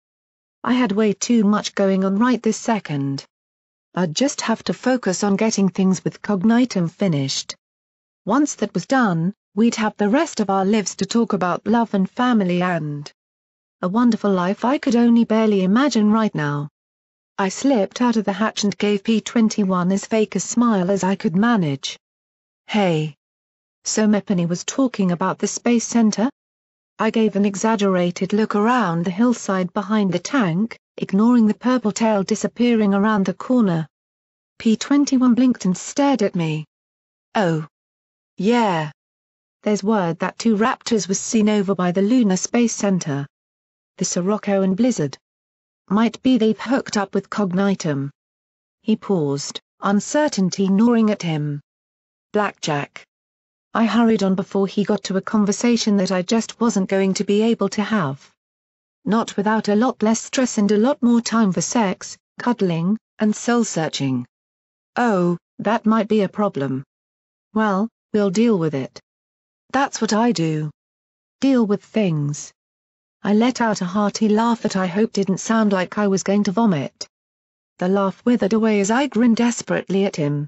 I had way too much going on right this second. I'd just have to focus on getting things with Cognitum finished. Once that was done, we'd have the rest of our lives to talk about love and family and a wonderful life I could only barely imagine right now. I slipped out of the hatch and gave P21 as fake a smile as I could manage. Hey. So Mepany was talking about the Space Center? I gave an exaggerated look around the hillside behind the tank, ignoring the purple tail disappearing around the corner. P21 blinked and stared at me. Oh. Yeah. There's word that 2 Raptors was seen over by the Lunar Space Center. The Sirocco and Blizzard. Might be they've hooked up with Cognitum. He paused, uncertainty gnawing at him. Blackjack. I hurried on before he got to a conversation that I just wasn't going to be able to have. Not without a lot less stress and a lot more time for sex, cuddling, and soul-searching. Oh, that might be a problem. Well, we'll deal with it. That's what I do. Deal with things. I let out a hearty laugh that I hope didn't sound like I was going to vomit. The laugh withered away as I grinned desperately at him.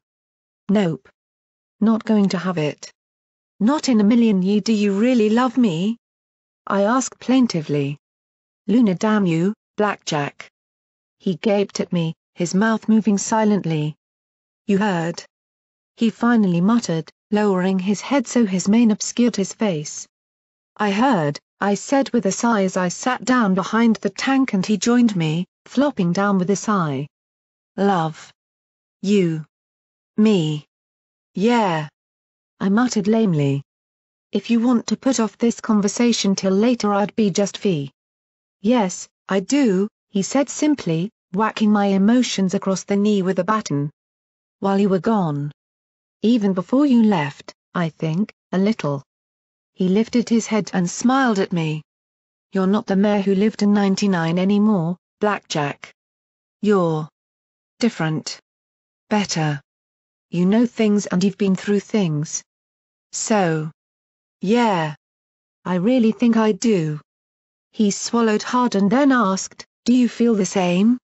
Nope. Not going to have it. Not in a million years. Do you really love me? I asked plaintively. Luna damn you, Blackjack. He gaped at me, his mouth moving silently, You heard? He finally muttered, lowering his head so his mane obscured his face. I heard, I said with a sigh as I sat down behind the tank and he joined me, flopping down with a sigh. Love. You. Me. Yeah. I muttered lamely. If you want to put off this conversation till later I'd be just fee. Yes, I do, he said simply, whacking my emotions across the knee with a baton. While you were gone. Even before you left, I think, a little. He lifted his head and smiled at me. You're not the mayor who lived in '99 anymore, Blackjack. You're different. Better. You know things and you've been through things. So. Yeah. I really think I do. He swallowed hard and then asked, do you feel the same?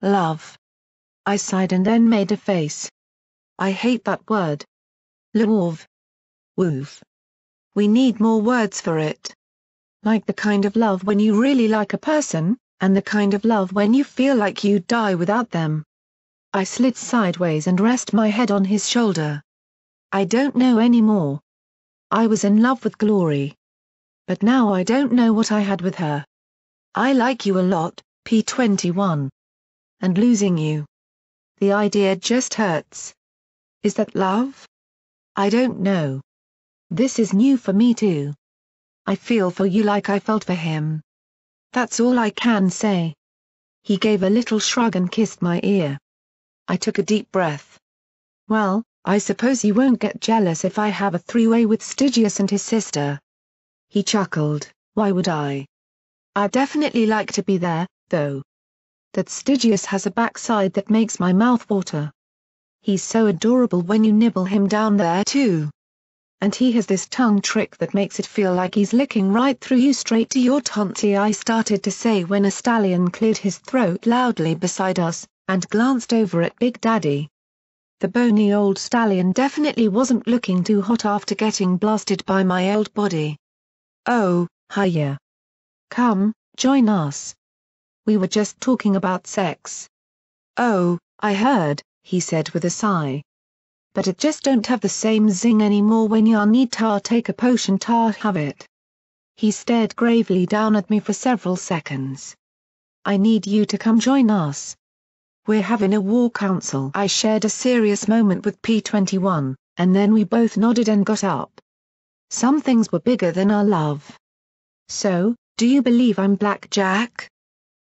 Love. I sighed and then made a face. I hate that word. Love. Woof. We need more words for it. Like the kind of love when you really like a person, and the kind of love when you feel like you'd die without them. I slid sideways and rested my head on his shoulder. I don't know anymore. I was in love with Glory. But now I don't know what I had with her. I like you a lot, P21. And losing you. The idea just hurts. Is that love? I don't know. This is new for me too. I feel for you like I felt for him. That's all I can say. He gave a little shrug and kissed my ear. I took a deep breath. Well, I suppose you won't get jealous if I have a three-way with Stygius and his sister. He chuckled, why would I? I'd definitely like to be there, though. That Stygius has a backside that makes my mouth water. He's so adorable when you nibble him down there too. And he has this tongue trick that makes it feel like he's licking right through you straight to your tonsil, I started to say when a stallion cleared his throat loudly beside us, and glanced over at Big Daddy. The bony old stallion definitely wasn't looking too hot after getting blasted by my old body. Oh, hiya. Come, join us. We were just talking about sex. Oh, I heard, he said with a sigh. But it just don't have the same zing anymore when ya need ta take a potion ta have it. He stared gravely down at me for several seconds. I need you to come join us. We're having a war council. I shared a serious moment with P21, and then we both nodded and got up. Some things were bigger than our love. So, do you believe I'm Blackjack?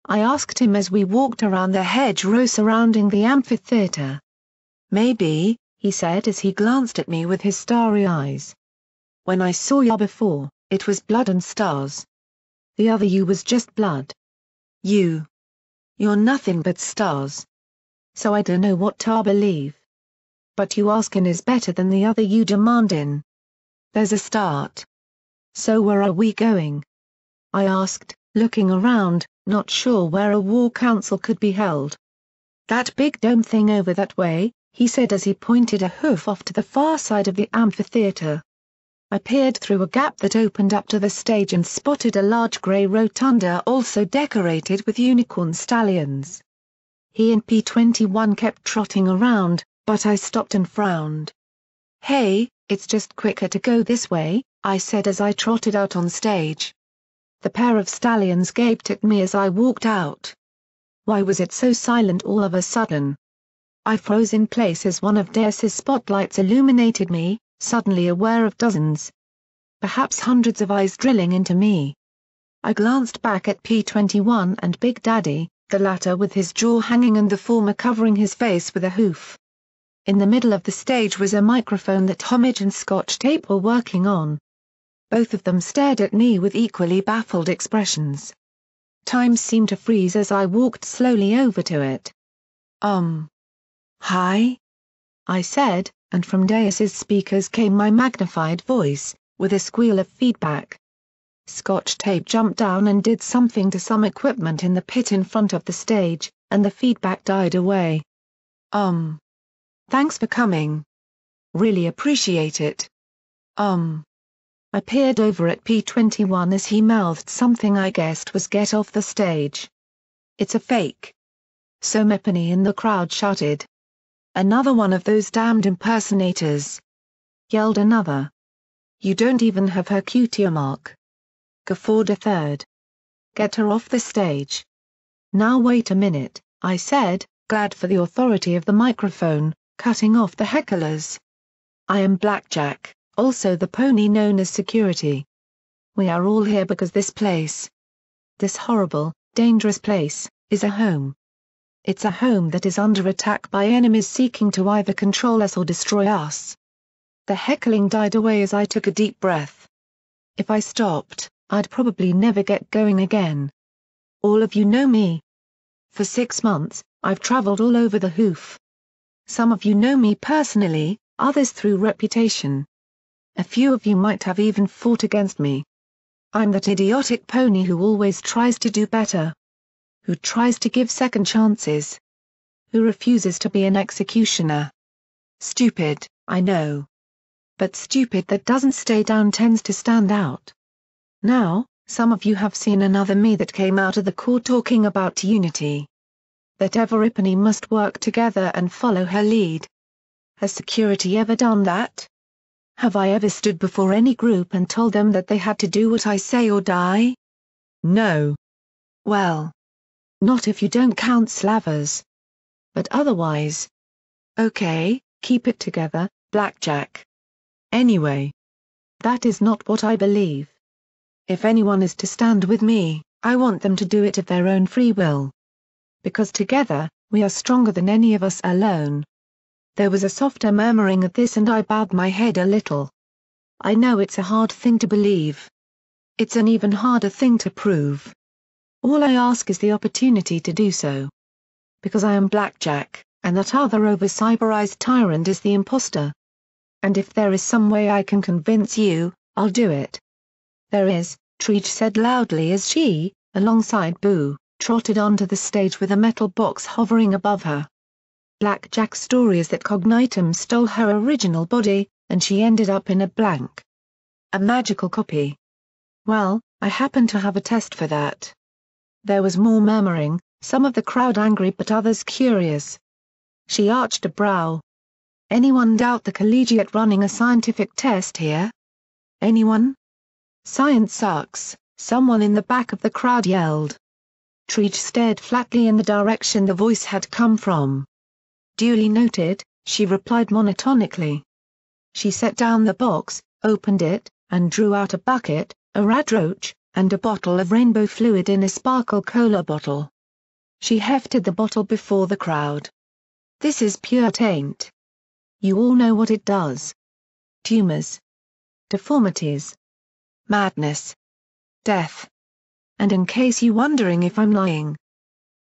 I asked him as we walked around the hedgerow surrounding the amphitheater. Maybe, he said as he glanced at me with his starry eyes. When I saw ya before, it was blood and stars. The other you was just blood. You're nothing but stars. So I dunno what ta believe. But you askin' is better than the other you demandin'. There's a start. So where are we going? I asked, looking around, not sure where a war council could be held. That big dome thing over that way, he said as he pointed a hoof off to the far side of the amphitheater. I peered through a gap that opened up to the stage and spotted a large grey rotunda also decorated with unicorn stallions. He and P21 kept trotting around, but I stopped and frowned. Hey, it's just quicker to go this way, I said as I trotted out on stage. The pair of stallions gaped at me as I walked out. Why was it so silent all of a sudden? I froze in place as one of Deus's spotlights illuminated me, suddenly aware of dozens, perhaps hundreds of eyes drilling into me. I glanced back at P21 and Big Daddy, the latter with his jaw hanging and the former covering his face with a hoof. In the middle of the stage was a microphone that Homage and Scotch Tape were working on. Both of them stared at me with equally baffled expressions. Time seemed to freeze as I walked slowly over to it. Hi? I said, and from Deus's speakers came my magnified voice, with a squeal of feedback. Scotch Tape jumped down and did something to some equipment in the pit in front of the stage, and the feedback died away. Thanks for coming. Really appreciate it. I peered over at P21 as he mouthed something I guessed was get off the stage. It's a fake. So Mepany in the crowd shouted. "Another one of those damned impersonators!" yelled another. "You don't even have her cutie mark," guffawed a third. "Get her off the stage." "Now wait a minute," I said, glad for the authority of the microphone, cutting off the hecklers. "I am Blackjack, also the pony known as security. We are all here because this horrible, dangerous place, is a home. It's a home that is under attack by enemies seeking to either control us or destroy us." The heckling died away as I took a deep breath. If I stopped, I'd probably never get going again. "All of you know me. For 6 months, I've traveled all over the hoof. Some of you know me personally, others through reputation. A few of you might have even fought against me. I'm that idiotic pony who always tries to do better. Who tries to give second chances. Who refuses to be an executioner. Stupid, I know. But stupid that doesn't stay down tends to stand out. Now, some of you have seen another me that came out of the core talking about unity. That everybody must work together and follow her lead. Has security ever done that? Have I ever stood before any group and told them that they had to do what I say or die? No. Well. Not if you don't count Slavers. But otherwise. Okay, keep it together, Blackjack. Anyway. That is not what I believe. If anyone is to stand with me, I want them to do it of their own free will. Because together, we are stronger than any of us alone. There was a softer murmuring at this and I bowed my head a little. I know it's a hard thing to believe. It's an even harder thing to prove. All I ask is the opportunity to do so. Because I am Blackjack, and that other over-cyberized tyrant is the imposter. And if there is some way I can convince you, I'll do it. There is, Treach said loudly as she, alongside Boo, trotted onto the stage with a metal box hovering above her. Blackjack's story is that Cognitum stole her original body, and she ended up in a blank. A magical copy. Well, I happen to have a test for that. There was more murmuring, some of the crowd angry but others curious. She arched a brow. Anyone doubt the collegiate running a scientific test here? Anyone? Science sucks, someone in the back of the crowd yelled. Treach stared flatly in the direction the voice had come from. Duly noted, she replied monotonically. She set down the box, opened it, and drew out a bucket, a radroach, and a bottle of rainbow fluid in a sparkle cola bottle. She hefted the bottle before the crowd. This is pure taint. You all know what it does. Tumors. Deformities. Madness. Death. And in case you wondering if I'm lying.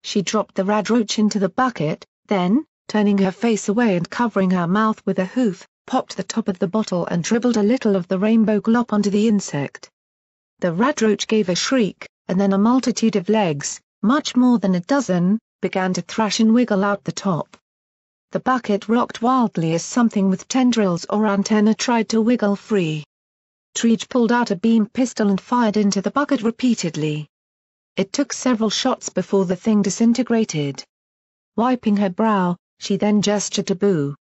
She dropped the radroach into the bucket, then, turning her face away and covering her mouth with a hoof, popped the top of the bottle and dribbled a little of the rainbow glop onto the insect. The radroach gave a shriek, and then a multitude of legs, much more than a dozen, began to thrash and wiggle out the top. The bucket rocked wildly as something with tendrils or antennae tried to wiggle free. Treach pulled out a beam pistol and fired into the bucket repeatedly. It took several shots before the thing disintegrated. Wiping her brow, she then gestured to Boo.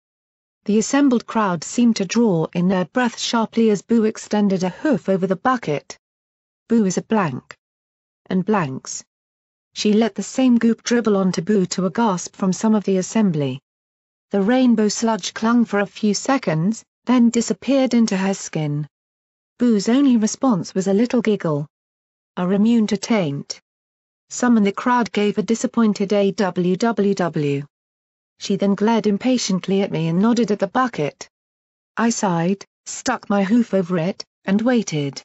The assembled crowd seemed to draw in their breath sharply as Boo extended a hoof over the bucket. Boo is a blank. And blanks. She let the same goop dribble onto Boo to a gasp from some of the assembly. The rainbow sludge clung for a few seconds, then disappeared into her skin. Boo's only response was a little giggle. Are immune to taint. Some in the crowd gave a disappointed AWWW. She then glared impatiently at me and nodded at the bucket. I sighed, stuck my hoof over it, and waited.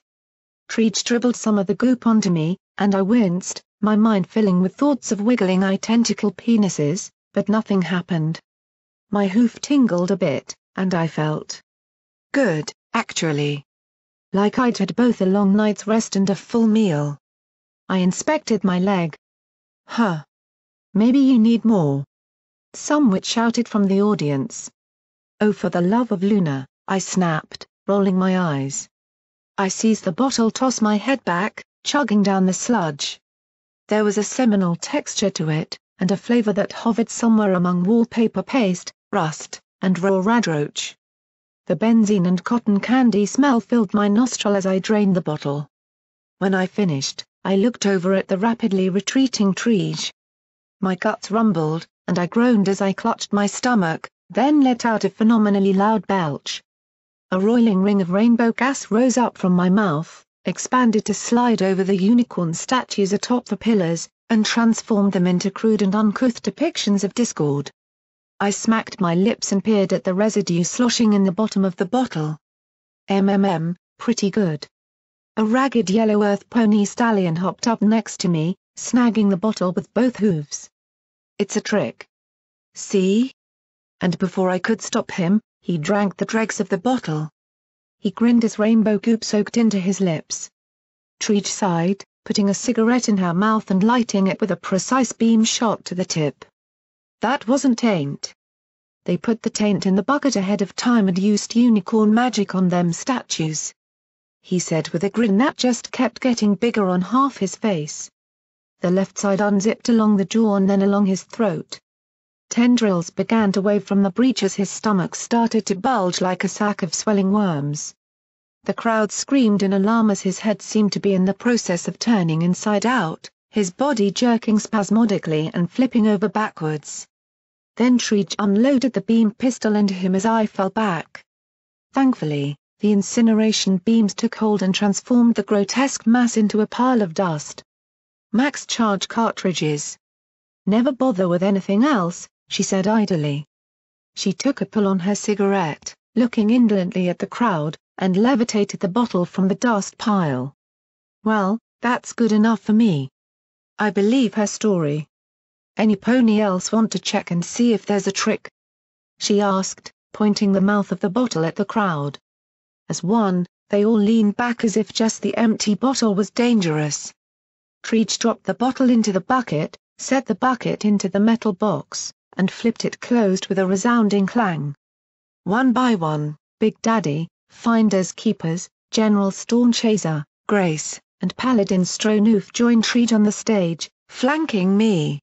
Treach dribbled some of the goop onto me, and I winced, my mind filling with thoughts of wiggling tentacle penises, but nothing happened. My hoof tingled a bit, and I felt good, actually. Like I'd had both a long night's rest and a full meal. I inspected my leg. Huh. Maybe you need more. Some wit shouted from the audience. Oh, for the love of Luna, I snapped, rolling my eyes. I seized the bottle, tossed my head back, chugging down the sludge. There was a seminal texture to it, and a flavor that hovered somewhere among wallpaper paste, rust, and raw radroach. The benzene and cotton candy smell filled my nostril as I drained the bottle. When I finished, I looked over at the rapidly retreating Treege. My guts rumbled, and I groaned as I clutched my stomach, then let out a phenomenally loud belch. A roiling ring of rainbow gas rose up from my mouth, expanded to slide over the unicorn statues atop the pillars, and transformed them into crude and uncouth depictions of discord. I smacked my lips and peered at the residue sloshing in the bottom of the bottle. Pretty good. A ragged yellow earth pony stallion hopped up next to me, snagging the bottle with both hooves. It's a trick. See? And before I could stop him, he drank the dregs of the bottle. He grinned as rainbow goop soaked into his lips. Treege sighed, putting a cigarette in her mouth and lighting it with a precise beam shot to the tip. That wasn't taint. They put the taint in the bucket ahead of time and used unicorn magic on them statues. He said with a grin that just kept getting bigger on half his face. The left side unzipped along the jaw and then along his throat. Tendrils began to wave from the breech as his stomach started to bulge like a sack of swelling worms. The crowd screamed in alarm as his head seemed to be in the process of turning inside out, his body jerking spasmodically and flipping over backwards. Then Treege unloaded the beam pistol into him as I fell back. Thankfully, the incineration beams took hold and transformed the grotesque mass into a pile of dust. Max charge cartridges. Never bother with anything else, she said idly. She took a pull on her cigarette, looking indolently at the crowd, and levitated the bottle from the dust pile. Well, that's good enough for me. I believe her story. Any pony else want to check and see if there's a trick? She asked, pointing the mouth of the bottle at the crowd. As one, they all leaned back as if just the empty bottle was dangerous. Treege dropped the bottle into the bucket, set the bucket into the metal box, and flipped it closed with a resounding clang. One by one, Big Daddy, Finders Keepers, General Stormchaser, Grace, and Paladin Stronoof joined Treege on the stage, flanking me.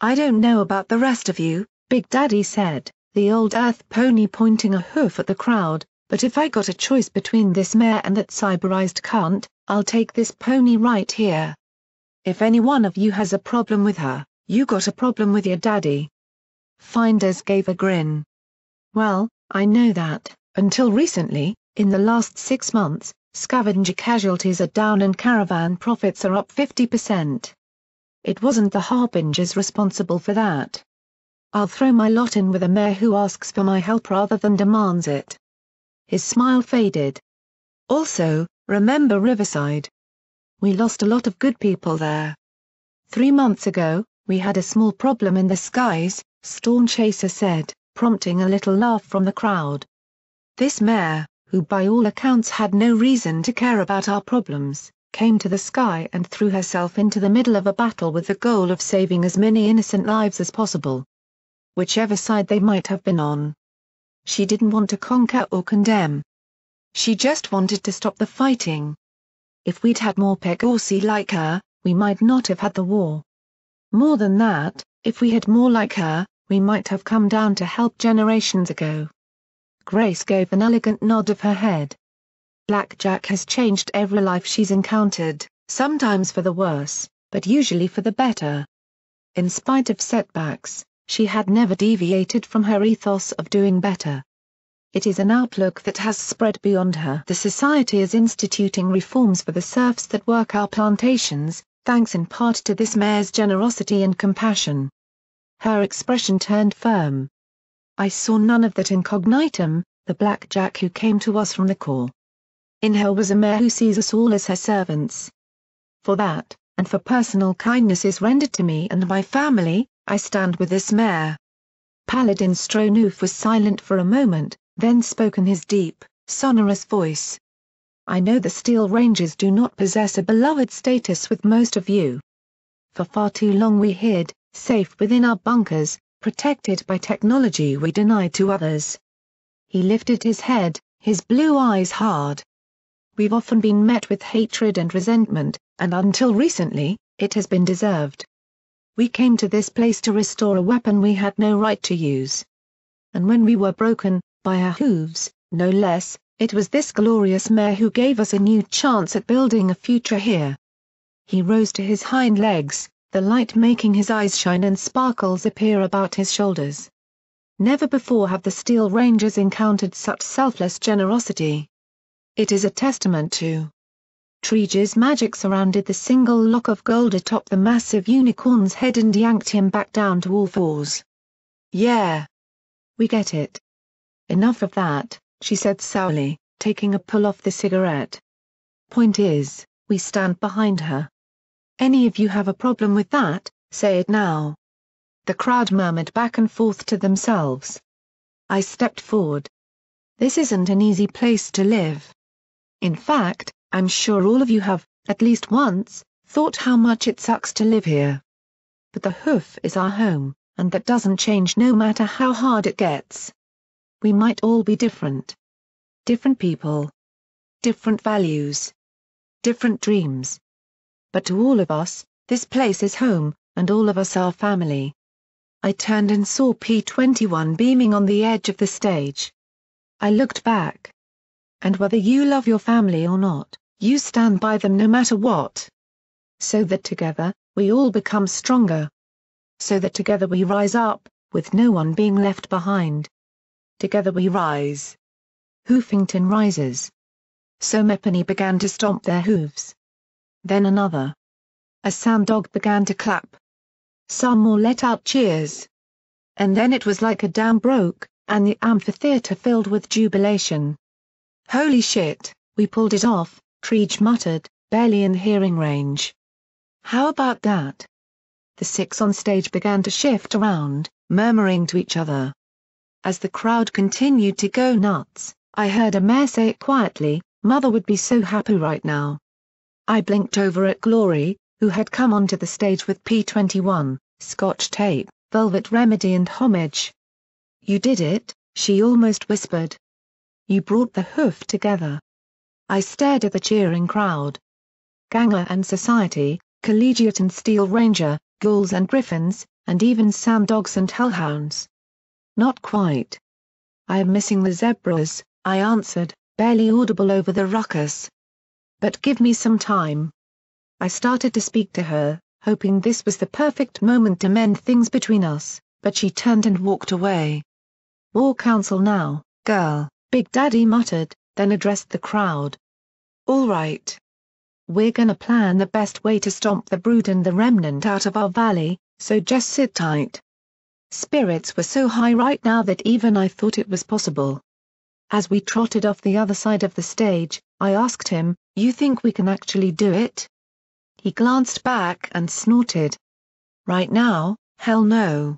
I don't know about the rest of you, Big Daddy said, the old earth pony pointing a hoof at the crowd, but if I got a choice between this mare and that cyberized cunt, I'll take this pony right here. If any one of you has a problem with her, you got a problem with your daddy. Finders gave a grin. Well, I know that, until recently, in the last 6 months, scavenger casualties are down and caravan profits are up 50%. It wasn't the harbingers responsible for that. I'll throw my lot in with a mayor who asks for my help rather than demands it. His smile faded. Also, remember Riverside. We lost a lot of good people there. 3 months ago, we had a small problem in the skies, Stormchaser said, prompting a little laugh from the crowd. This mayor, who by all accounts had no reason to care about our problems, came to the sky and threw herself into the middle of a battle with the goal of saving as many innocent lives as possible. Whichever side they might have been on. She didn't want to conquer or condemn. She just wanted to stop the fighting. If we'd had more Pegasi like her, we might not have had the war. More than that, if we had more like her, we might have come down to help generations ago. Grace gave an elegant nod of her head. Blackjack has changed every life she's encountered, sometimes for the worse, but usually for the better. In spite of setbacks, she had never deviated from her ethos of doing better. It is an outlook that has spread beyond her. The society is instituting reforms for the serfs that work our plantations, thanks in part to this mayor's generosity and compassion. Her expression turned firm. I saw none of that incognitum, the blackjack who came to us from the core. In her was a mayor who sees us all as her servants. For that, and for personal kindnesses rendered to me and my family, I stand with this mayor. Paladin Stronoof was silent for a moment, then spoke in his deep, sonorous voice. I know the Steel Rangers do not possess a beloved status with most of you. For far too long we hid, safe within our bunkers, protected by technology we denied to others. He lifted his head, his blue eyes hard. We've often been met with hatred and resentment, and until recently, it has been deserved. We came to this place to restore a weapon we had no right to use. And when we were broken, by her hooves, no less, it was this glorious mare who gave us a new chance at building a future here. He rose to his hind legs, the light making his eyes shine and sparkles appear about his shoulders. Never before have the Steel Rangers encountered such selfless generosity. It is a testament to Trege's magic surrounded the single lock of gold atop the massive unicorn's head and yanked him back down to all fours. Yeah. We get it. Enough of that, she said sourly, taking a pull off the cigarette. Point is, we stand behind her. Any of you have a problem with that, say it now. The crowd murmured back and forth to themselves. I stepped forward. This isn't an easy place to live. In fact, I'm sure all of you have, at least once, thought how much it sucks to live here. But the hoof is our home, and that doesn't change no matter how hard it gets. We might all be different. Different people. Different values. Different dreams. But to all of us, this place is home, and all of us are family. I turned and saw P-21 beaming on the edge of the stage. I looked back. And whether you love your family or not, you stand by them no matter what. So that together, we all become stronger. So that together we rise up, with no one being left behind. Together we rise. Hoofington rises. So Mepany began to stomp their hooves. Then another. A sound dog began to clap. Some more let out cheers. And then it was like a dam broke, and the amphitheater filled with jubilation. Holy shit, we pulled it off, Trege muttered, barely in hearing range. How about that? The six on stage began to shift around, murmuring to each other. As the crowd continued to go nuts, I heard a mare say it quietly, Mother would be so happy right now. I blinked over at Glory, who had come onto the stage with P-21, Scotch Tape, Velvet Remedy and Homage. You did it, she almost whispered. You brought the hoof together. I stared at the cheering crowd. Ganger and Society, Collegiate and Steel Ranger, Ghouls and Griffins, and even Sand Dogs and Hellhounds. Not quite. I am missing the zebras, I answered, barely audible over the ruckus. But give me some time. I started to speak to her, hoping this was the perfect moment to mend things between us, but she turned and walked away. War Council now, girl, Big Daddy muttered, then addressed the crowd. All right. We're gonna plan the best way to stomp the Brood and the Remnant out of our valley, so just sit tight. Spirits were so high right now that even I thought it was possible. As we trotted off the other side of the stage, I asked him, you think we can actually do it? He glanced back and snorted. Right now, hell no.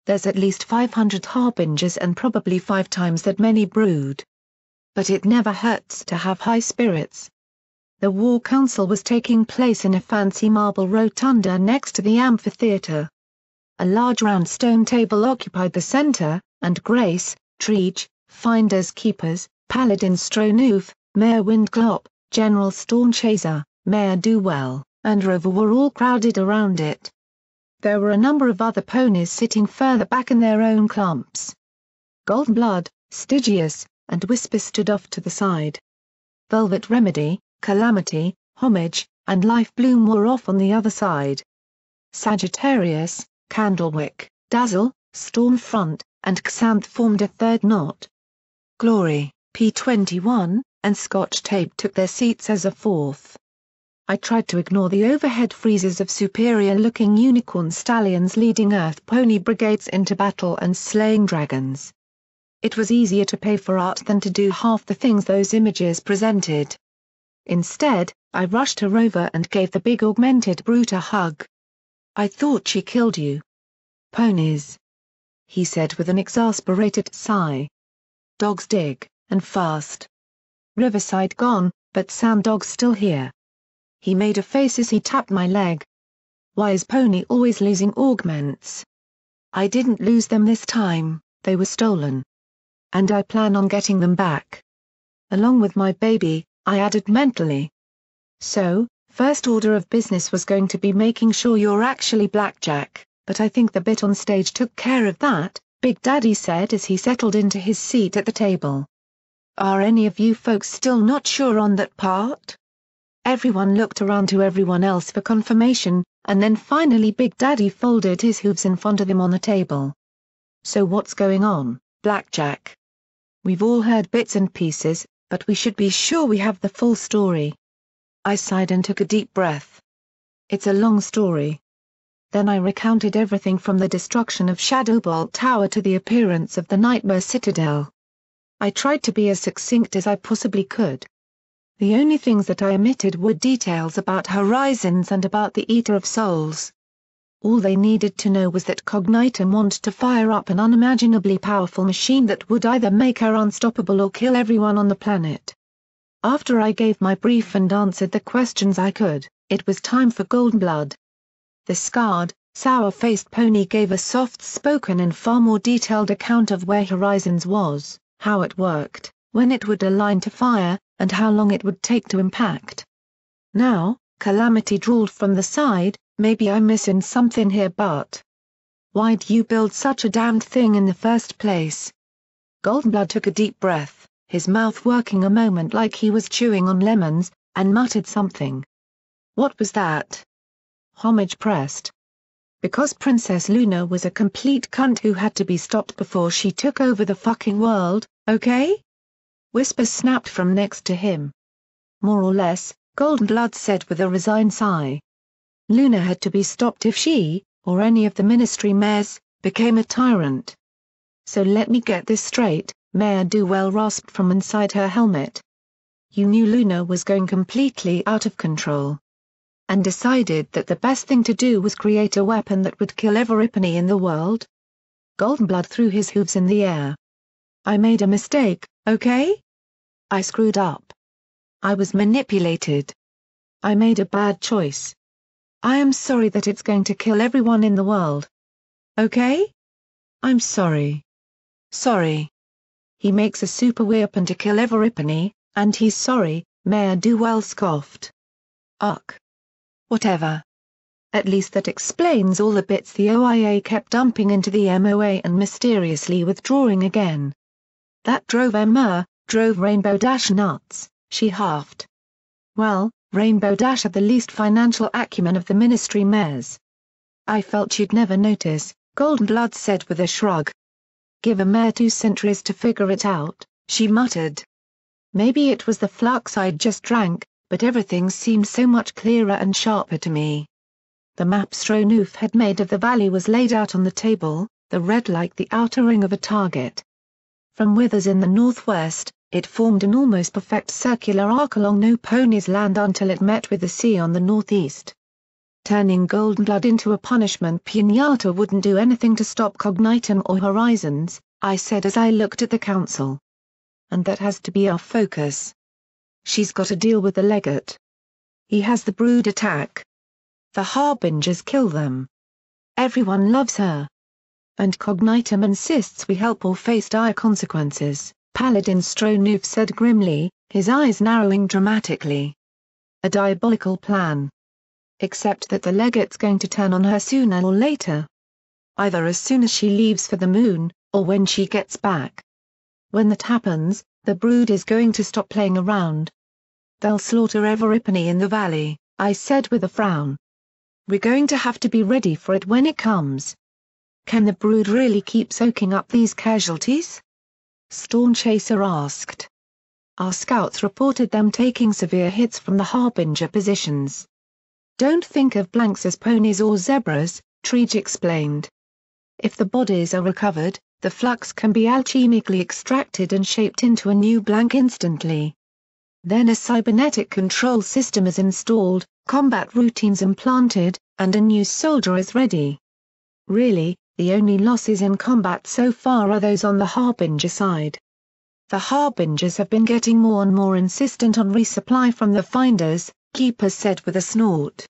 There's at least 500 harbingers and probably 5 times that many Brood. But it never hurts to have high spirits. The War Council was taking place in a fancy marble rotunda next to the amphitheater. A large round stone table occupied the center, and Grace, Trege, Finders Keepers, Paladin Stronoof, Mayor Windglop, General Stormchaser, Mayor Duwell, and Rover were all crowded around it. There were a number of other ponies sitting further back in their own clumps. Goldenblood, Stygius, and Whisper stood off to the side. Velvet Remedy, Calamity, Homage, and Life Bloom were off on the other side. Sagittarius, Candlewick, Dazzle, Stormfront, and Xanth formed a third knot. Glory, P-21, and Scotch Tape took their seats as a fourth. I tried to ignore the overhead friezes of superior-looking unicorn stallions leading Earth pony brigades into battle and slaying dragons. It was easier to pay for art than to do half the things those images presented. Instead, I rushed to Rover and gave the big augmented brute a hug. I thought she killed you. Ponies. He said with an exasperated sigh. Dogs dig, and fast. Riverside gone, but Sand Dog's still here. He made a face as he tapped my leg. Why is Pony always losing augments? I didn't lose them this time, they were stolen. And I plan on getting them back. Along with my baby, I added mentally. So, first order of business was going to be making sure you're actually Blackjack, but I think the bit on stage took care of that, Big Daddy said as he settled into his seat at the table. Are any of you folks still not sure on that part? Everyone looked around to everyone else for confirmation, and then finally Big Daddy folded his hooves in front of him on the table. So what's going on, Blackjack? We've all heard bits and pieces, but we should be sure we have the full story. I sighed and took a deep breath. It's a long story. Then I recounted everything from the destruction of Shadowbolt Tower to the appearance of the Nightmare Citadel. I tried to be as succinct as I possibly could. The only things that I omitted were details about Horizons and about the Eater of Souls. All they needed to know was that Cognitum wanted to fire up an unimaginably powerful machine that would either make her unstoppable or kill everyone on the planet. After I gave my brief and answered the questions I could, it was time for Goldenblood. The scarred, sour-faced pony gave a soft-spoken and far more detailed account of where Horizons was, how it worked, when it would align to fire, and how long it would take to impact. Now, Calamity drawled from the side, maybe I'm missing something here but... Why'd you build such a damned thing in the first place? Goldenblood took a deep breath, his mouth working a moment like he was chewing on lemons, and muttered something. What was that? Homage pressed. Because Princess Luna was a complete cunt who had to be stopped before she took over the fucking world, okay? Whisper snapped from next to him. More or less, Goldenblood said with a resigned sigh. Luna had to be stopped if she, or any of the Ministry mayors, became a tyrant. So let me get this straight, Mayor Duwell rasped from inside her helmet. You knew Luna was going completely out of control. And decided that the best thing to do was create a weapon that would kill everybody in the world? Goldenblood threw his hooves in the air. I made a mistake, okay? I screwed up. I was manipulated. I made a bad choice. I am sorry that it's going to kill everyone in the world. Okay? I'm sorry. Sorry. He makes a super weapon to kill everybody, and he's sorry, Mayor Duwell scoffed. Ugh. Whatever. At least that explains all the bits the OIA kept dumping into the MOA and mysteriously withdrawing again. That drove Rainbow Dash nuts, she huffed. Well, Rainbow Dash had the least financial acumen of the Ministry mayors. I felt you'd never notice, Goldenblood said with a shrug. Give a mayor 2 centuries to figure it out, she muttered. Maybe it was the flux I'd just drank, but everything seemed so much clearer and sharper to me. The map Stronoof had made of the valley was laid out on the table, the red like the outer ring of a target. From Withers in the northwest, it formed an almost perfect circular arc along No Pony's Land until it met with the sea on the northeast. Turning Goldenblood into a punishment piñata wouldn't do anything to stop Cognitum or Horizons, I said as I looked at the council. And that has to be our focus. She's got to deal with the legate. He has the brood attack. The Harbingers kill them. Everyone loves her. And Cognitum insists we help or face dire consequences, Paladin Stronoof said grimly, his eyes narrowing dramatically. A diabolical plan. Except that the legate's going to turn on her sooner or later. Either as soon as she leaves for the moon, or when she gets back. When that happens, the brood is going to stop playing around. They'll slaughter everybody in the valley, I said with a frown. We're going to have to be ready for it when it comes. Can the brood really keep soaking up these casualties? Stormchaser asked. Our scouts reported them taking severe hits from the Harbinger positions. Don't think of blanks as ponies or zebras, Treege explained. If the bodies are recovered, the flux can be alchemically extracted and shaped into a new blank instantly. Then a cybernetic control system is installed, combat routines implanted, and a new soldier is ready. Really, the only losses in combat so far are those on the Harbinger side. The Harbingers have been getting more and more insistent on resupply from the Finders, Keeper said with a snort.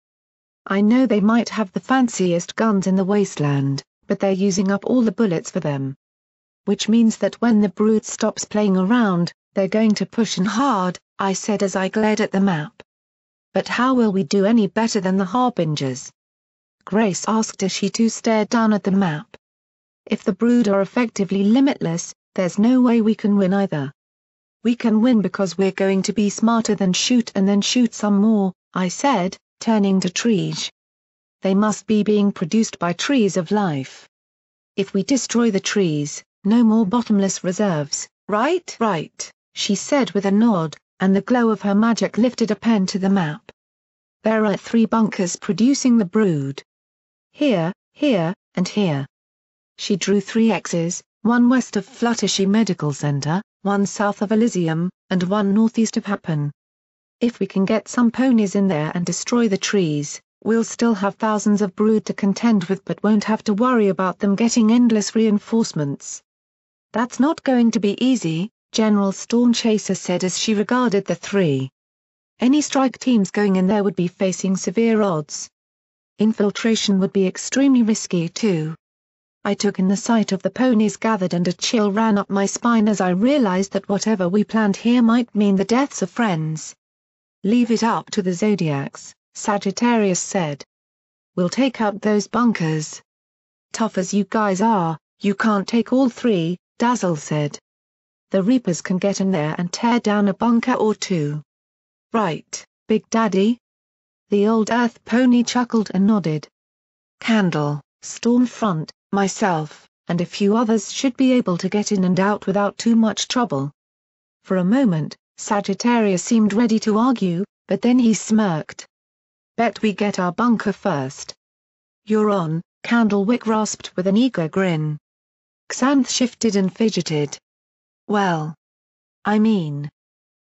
I know they might have the fanciest guns in the wasteland, but they're using up all the bullets for them. Which means that when the brood stops playing around, they're going to push and hard, I said as I glared at the map. But how will we do any better than the Harbingers? Grace asked as she too stared down at the map. if the brood are effectively limitless, there's no way we can win either. We can win because we're going to be smarter than shoot and then shoot some more, I said, turning to trees. They must be being produced by trees of life. If we destroy the trees, no more bottomless reserves, right? Right, she said with a nod, and the glow of her magic lifted a pen to the map. There are 3 bunkers producing the brood. Here, here, and here. She drew 3 X's, one west of Fluttershy Medical Center, one south of Elysium, and one northeast of Happen. If we can get some ponies in there and destroy the trees, we'll still have thousands of brood to contend with but won't have to worry about them getting endless reinforcements. That's not going to be easy, General Stormchaser said as she regarded the 3. Any strike teams going in there would be facing severe odds. Infiltration would be extremely risky too. I took in the sight of the ponies gathered and a chill ran up my spine as I realized that whatever we planned here might mean the deaths of friends. Leave it up to the Zodiacs, Sagittarius said. We'll take out those bunkers. Tough as you guys are, you can't take all 3, Dazzle said. The Reapers can get in there and tear down a bunker or 2. Right, Big Daddy? The old Earth pony chuckled and nodded. Candle, Stormfront, myself, and a few others should be able to get in and out without too much trouble. For a moment, Sagittarius seemed ready to argue, but then he smirked. Bet we get our bunker first. You're on, Candlewick rasped with an eager grin. Xanth shifted and fidgeted. Well. I mean.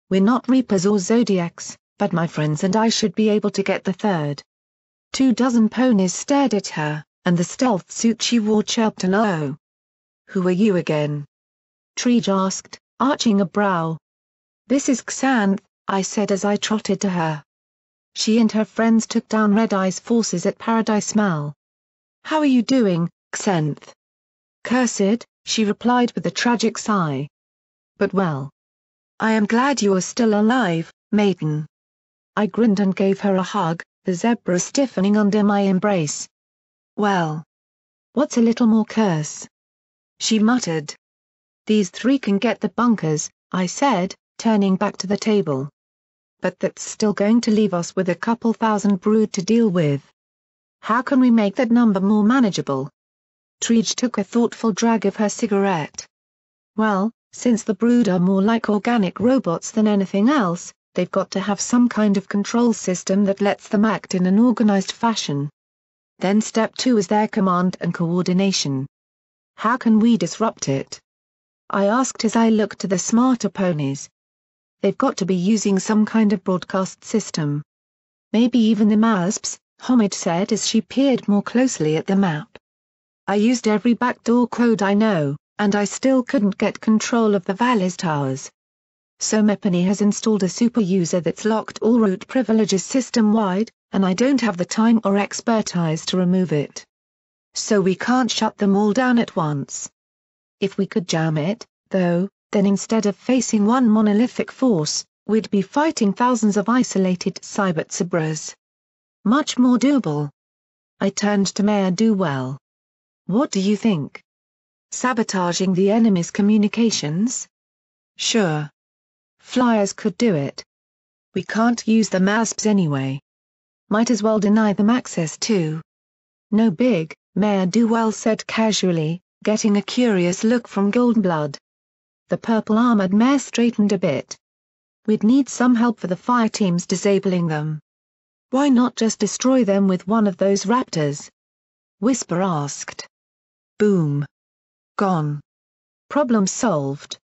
We're not Reapers or Zodiacs, but my friends and I should be able to get the 3rd. 24 ponies stared at her, and the stealth suit she wore chirped an "Oh. Who are you again?" Treej asked, arching a brow. This is Xanth, I said as I trotted to her. She and her friends took down Red Eye's forces at Paradise Mall. How are you doing, Xanth? Cursed, she replied with a tragic sigh. But well. I am glad you are still alive, maiden. I grinned and gave her a hug, the zebra stiffening under my embrace. Well. What's a little more curse? She muttered. These 3 can get the bunkers, I said, turning back to the table. But that's still going to leave us with a couple thousand brood to deal with. How can we make that number more manageable? Treej took a thoughtful drag of her cigarette. Well, since the brood are more like organic robots than anything else, they've got to have some kind of control system that lets them act in an organized fashion. Then step 2 is their command and coordination. How can we disrupt it? I asked as I looked to the smarter ponies. They've got to be using some kind of broadcast system. Maybe even the MASPs, Homage said as she peered more closely at the map. I used every backdoor code I know, and I still couldn't get control of the Valles towers. So Mepany has installed a super user that's locked all root privileges system-wide, and I don't have the time or expertise to remove it. So we can't shut them all down at once. If we could jam it, though, then instead of facing one monolithic force, we'd be fighting thousands of isolated cyberzebras. Much more doable. I turned to Mayor Duwell. What do you think? Sabotaging the enemy's communications? Sure. Flyers could do it. We can't use the MASPs anyway. Might as well deny them access too. No big, Mayor Duwell said casually, getting a curious look from Goldenblood. The purple-armored mare straightened a bit. We'd need some help for the fire teams disabling them. Why not just destroy them with one of those raptors? Whisper asked. Boom. Gone. Problem solved.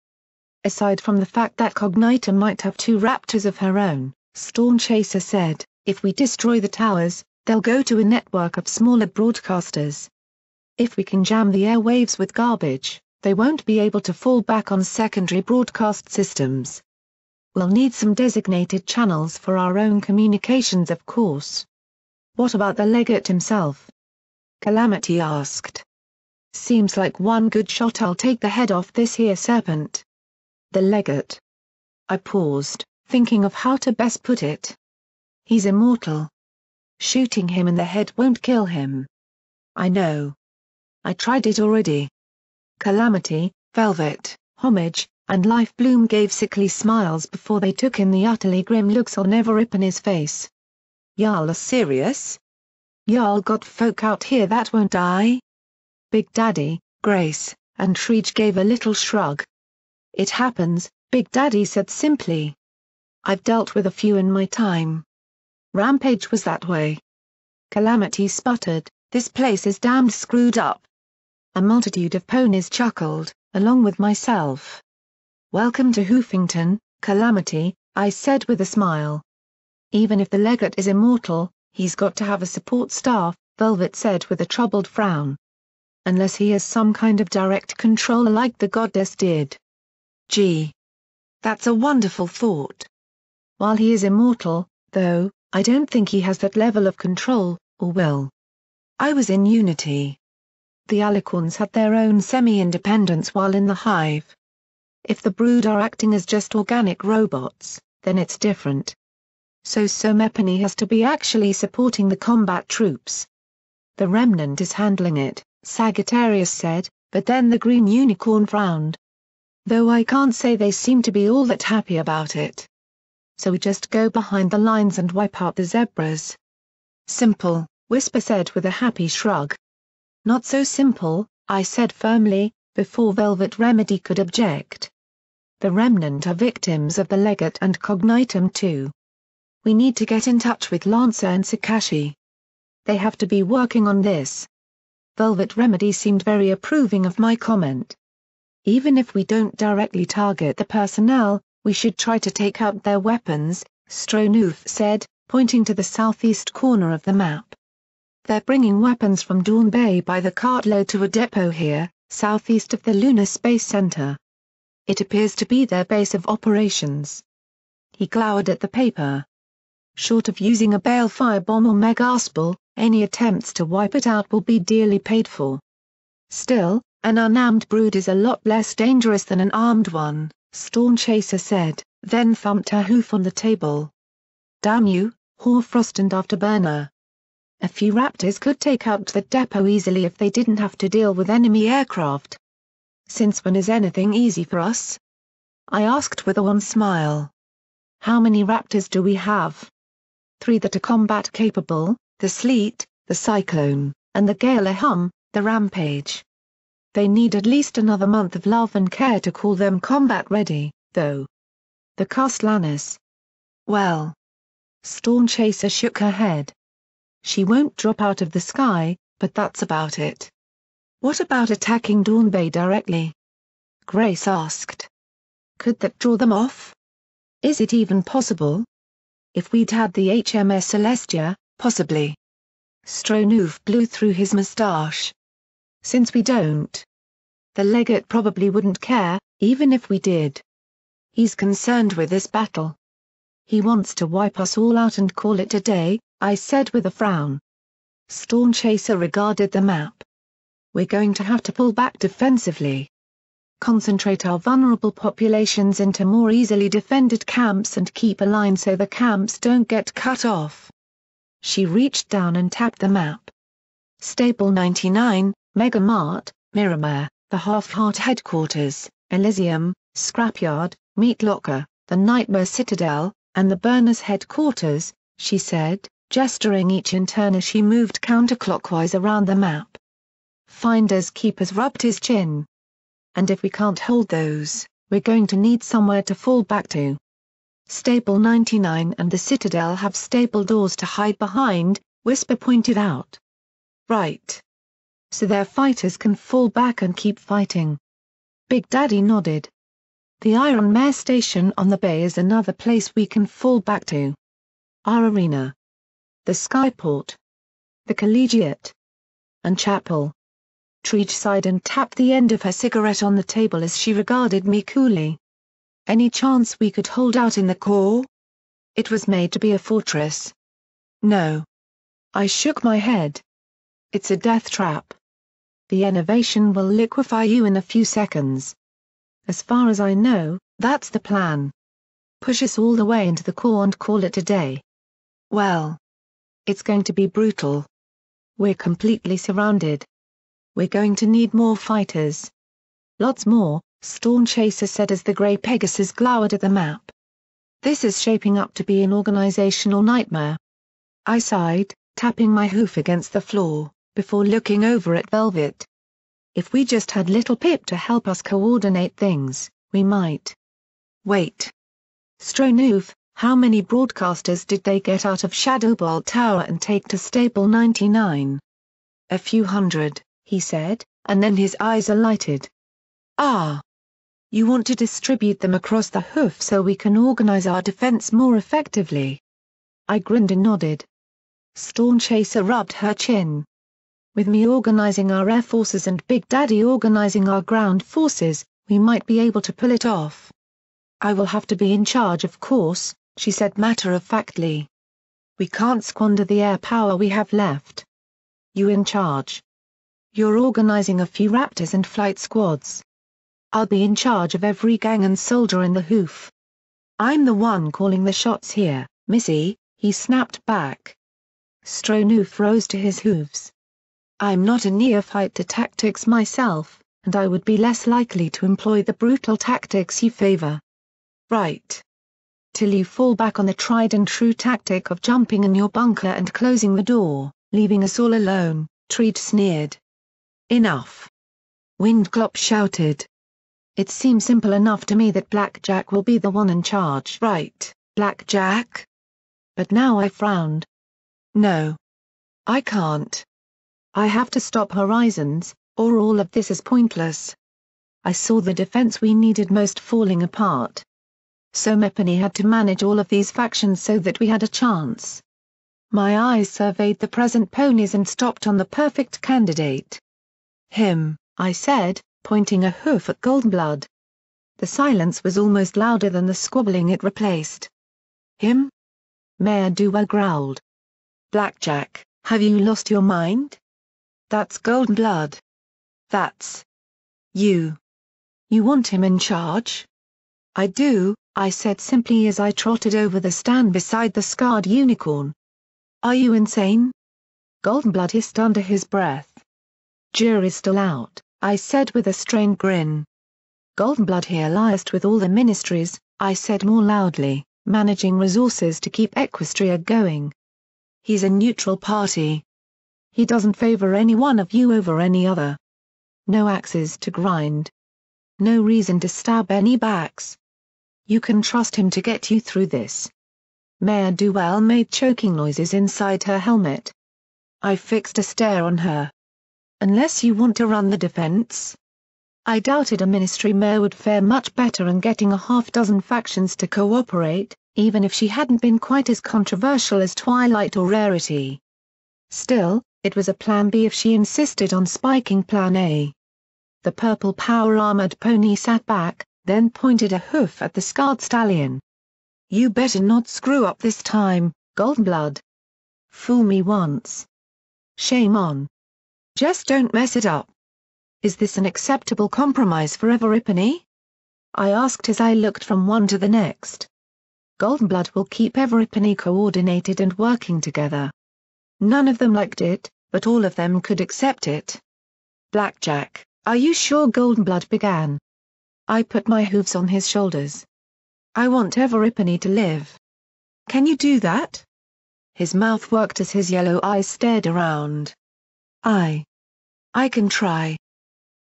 Aside from the fact that Cognita might have 2 raptors of her own, Stormchaser said, if we destroy the towers, they'll go to a network of smaller broadcasters. If we can jam the airwaves with garbage, they won't be able to fall back on secondary broadcast systems. We'll need some designated channels for our own communications, of course. What about the legate himself? Calamity asked. Seems like one good shot I'll take the head off this here serpent. The legate. I paused, thinking of how to best put it. He's immortal. Shooting him in the head won't kill him. I know. I tried it already. Calamity, Velvet, Homage, and Life Bloom gave sickly smiles before they took in the utterly grim looks on Everipany's face. "Y'all are serious? Y'all got folk out here that won't die?" Big Daddy, Grace, and Treege gave a little shrug. "It happens," Big Daddy said simply. "I've dealt with a few in my time. Rampage was that way." Calamity sputtered, "This place is damned screwed up." A multitude of ponies chuckled, along with myself. "Welcome to Hoofington, Calamity," I said with a smile. "Even if the legate is immortal, he's got to have a support staff," Velvet said with a troubled frown. "Unless he has some kind of direct control like the goddess did." Gee. That's a wonderful thought. While he is immortal, though, I don't think he has that level of control, or will. I was in Unity. The Alicorns had their own semi-independence while in the Hive. If the Brood are acting as just organic robots, then it's different. So Somepany has to be actually supporting the combat troops. "The Remnant is handling it," Sagittarius said, but then the Green Unicorn frowned. "Though I can't say they seem to be all that happy about it. So we just go behind the lines and wipe out the zebras." "Simple," Whisper said with a happy shrug. "Not so simple," I said firmly, before Velvet Remedy could object. "The Remnant are victims of the Legate and Cognitum too. We need to get in touch with Lancer and Sakashi. They have to be working on this." Velvet Remedy seemed very approving of my comment. "Even if we don't directly target the personnel, we should try to take out their weapons," Stronoof said, pointing to the southeast corner of the map. "They're bringing weapons from Dawn Bay by the cartload to a depot here, southeast of the Lunar Space Center. It appears to be their base of operations." He glowered at the paper. "Short of using a bale firebomb or megaspell, any attempts to wipe it out will be dearly paid for. Still, an unarmed brood is a lot less dangerous than an armed one," Stormchaser said, then thumped her hoof on the table. "Damn you, Hoarfrost and Afterburner. A few Raptors could take out the depot easily if they didn't have to deal with enemy aircraft." "Since when is anything easy for us?" I asked with a wan smile. "How many Raptors do we have?" "3 that are combat capable, the Sleet, the Cyclone, and the Gale-a-Hum, the Rampage. They need at least another month of love and care to call them combat ready, though." "The Castellanus." "Well." Stormchaser shook her head. "She won't drop out of the sky, but that's about it." "What about attacking Dawn Bay directly?" Grace asked. "Could that draw them off? Is it even possible?" "If we'd had the HMS Celestia, possibly." Stronoof blew through his mustache. "Since we don't. The Legate probably wouldn't care, even if we did. He's concerned with this battle. He wants to wipe us all out and call it a day," I said with a frown. Stormchaser regarded the map. "We're going to have to pull back defensively. Concentrate our vulnerable populations into more easily defended camps and keep a line so the camps don't get cut off." She reached down and tapped the map. "Stable 99, Mega Mart, Miramar, the Half-Heart Headquarters, Elysium, Scrapyard, Meat Locker, the Nightmare Citadel, and the Burners Headquarters," she said, gesturing each in turn as she moved counterclockwise around the map. Finders Keepers rubbed his chin. "And if we can't hold those, we're going to need somewhere to fall back to. Stable 99 and the Citadel have stable doors to hide behind," Whisper pointed out. "Right. So their fighters can fall back and keep fighting." Big Daddy nodded. "The Iron Mare Station on the bay is another place we can fall back to. Our arena. The Skyport. The Collegiate. And Chapel." Treege sighed and tapped the end of her cigarette on the table as she regarded me coolly. "Any chance we could hold out in the core? It was made to be a fortress." "No." I shook my head. "It's a death trap. The innovation will liquefy you in a few seconds. As far as I know, that's the plan. Push us all the way into the core and call it a day. Well, it's going to be brutal. We're completely surrounded. We're going to need more fighters. Lots more, Storm Chaser said as the grey Pegasus glowered at the map. This is shaping up to be an organizational nightmare. I sighed, tapping my hoof against the floor, before looking over at Velvet. If we just had little Pip to help us coordinate things, we might. Wait. Stronoof, how many broadcasters did they get out of Shadowbolt Tower and take to Stable 99? A few hundred, he said, and then his eyes alighted. Ah. You want to distribute them across the hoof so we can organize our defense more effectively. I grinned and nodded. Storm Chaser rubbed her chin. With me organizing our air forces and Big Daddy organizing our ground forces, we might be able to pull it off. I will have to be in charge, of course, she said matter-of-factly. We can't squander the air power we have left. You in charge. You're organizing a few Raptors and flight squads. I'll be in charge of every gang and soldier in the hoof. I'm the one calling the shots here, Missy, he snapped back. Stronoof rose to his hooves. I'm not a neophyte to tactics myself, and I would be less likely to employ the brutal tactics you favor. Right. Till you fall back on the tried-and-true tactic of jumping in your bunker and closing the door, leaving us all alone, Treat sneered. Enough. Windglop shouted. It seems simple enough to me that Blackjack will be the one in charge. Right, Blackjack? But now I frowned. No. I can't. I have to stop Horizons, or all of this is pointless. I saw the defense we needed most falling apart. So Mepany had to manage all of these factions so that we had a chance. My eyes surveyed the present ponies and stopped on the perfect candidate. Him, I said, pointing a hoof at Goldenblood. The silence was almost louder than the squabbling it replaced. Him? Mayor Duwell growled. Blackjack, have you lost your mind? That's Goldenblood. That's you. You want him in charge? I do, I said simply as I trotted over the stand beside the scarred unicorn. Are you insane? Goldenblood hissed under his breath. Jury's still out, I said with a strained grin. Goldenblood here liaised with all the ministries, I said more loudly, managing resources to keep Equestria going. He's a neutral party. He doesn't favor any one of you over any other. No axes to grind. No reason to stab any backs. You can trust him to get you through this. Mayor Duwell made choking noises inside her helmet. I fixed a stare on her. Unless you want to run the defense? I doubted a ministry mayor would fare much better in getting a half-dozen factions to cooperate, even if she hadn't been quite as controversial as Twilight or Rarity. Still, it was a plan B if she insisted on spiking plan A. The purple power-armored pony sat back, then pointed a hoof at the scarred stallion. You better not screw up this time, Goldenblood. Fool me once. Shame on. Just don't mess it up. Is this an acceptable compromise for Everipany? I asked as I looked from one to the next. Goldenblood will keep Everipany coordinated and working together. None of them liked it, but all of them could accept it. Blackjack, are you sure? Goldenblood began. I put my hooves on his shoulders. I want Everipany to live. Can you do that? His mouth worked as his yellow eyes stared around. I can try.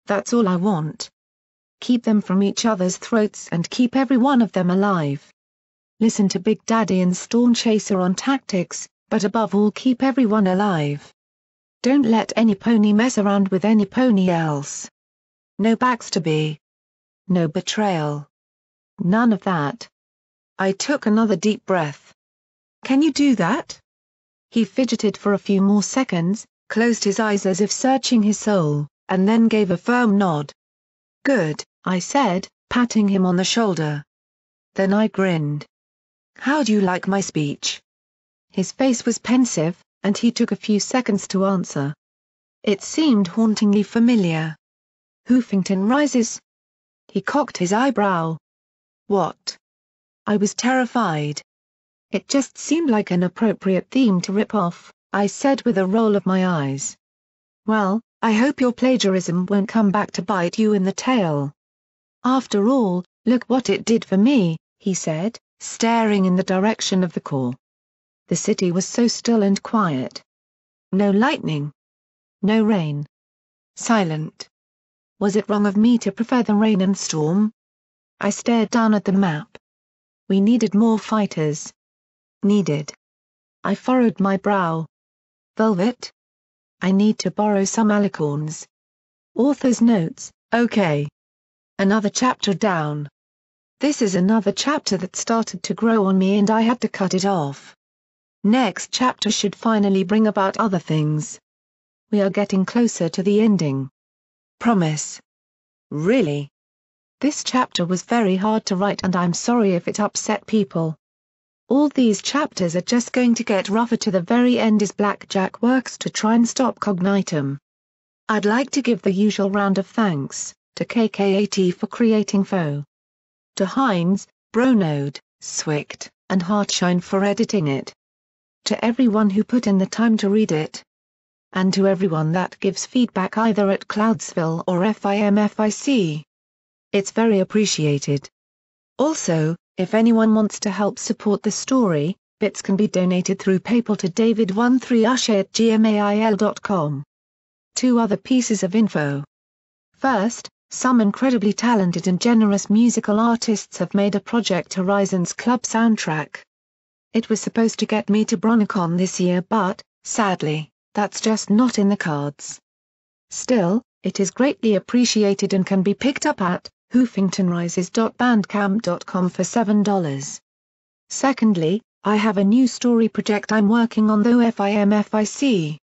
That's all I want. Keep them from each other's throats and keep every one of them alive. Listen to Big Daddy and Storm Chaser on tactics, but above all keep everyone alive. Don't let any pony mess around with any pony else. No backstabby. No betrayal. None of that. I took another deep breath. Can you do that? He fidgeted for a few more seconds, closed his eyes as if searching his soul, and then gave a firm nod. Good, I said, patting him on the shoulder. Then I grinned. How'd you like my speech? His face was pensive, and he took a few seconds to answer. It seemed hauntingly familiar. Hoofington Rises? He cocked his eyebrow. What? I was terrified. It just seemed like an appropriate theme to rip off, I said with a roll of my eyes. Well, I hope your plagiarism won't come back to bite you in the tail. After all, look what it did for me, he said, staring in the direction of the core. The city was so still and quiet. No lightning. No rain. Silent. Was it wrong of me to prefer the rain and storm? I stared down at the map. We needed more fighters. Needed. I furrowed my brow. Velvet? I need to borrow some alicorns. Author's notes, okay. Another chapter down. This is another chapter that started to grow on me and I had to cut it off. Next chapter should finally bring about other things. We are getting closer to the ending. Promise. Really? This chapter was very hard to write and I'm sorry if it upset people. All these chapters are just going to get rougher to the very end as Blackjack works to try and stop Cognitum. I'd like to give the usual round of thanks, to KKAT for creating Foe. To Heinz, Bronode, Swict, and Heartshine for editing it. To everyone who put in the time to read it. And to everyone that gives feedback either at Cloudsville or FIMFIC. It's very appreciated. Also, if anyone wants to help support the story, bits can be donated through PayPal to david13usher@gmail.com. 2 other pieces of info. First, some incredibly talented and generous musical artists have made a Project Horizons Club soundtrack. It was supposed to get me to BronyCon this year but, sadly, that's just not in the cards. Still, it is greatly appreciated and can be picked up at hoofingtonrises.bandcamp.com for $7. Secondly, I have a new story project I'm working on though FIMFIC.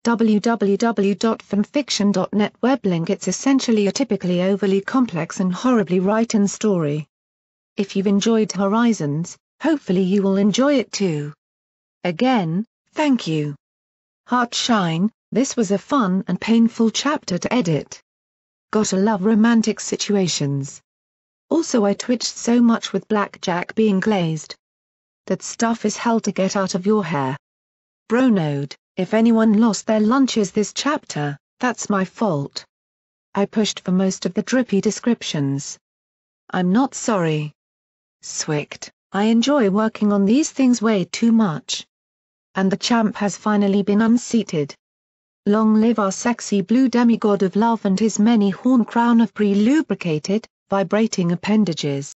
www.fanfiction.net weblink. It's essentially a typically overly complex and horribly written story. If you've enjoyed Horizons, hopefully you will enjoy it too. Again, thank you. Heartshine, this was a fun and painful chapter to edit. Gotta love romantic situations. Also I twitched so much with Blackjack being glazed. That stuff is hell to get out of your hair. Bronode, if anyone lost their lunches this chapter, that's my fault. I pushed for most of the drippy descriptions. I'm not sorry. Swict, I enjoy working on these things way too much. And the champ has finally been unseated. Long live our sexy blue demigod of love and his many horn crown of pre-lubricated, vibrating appendages.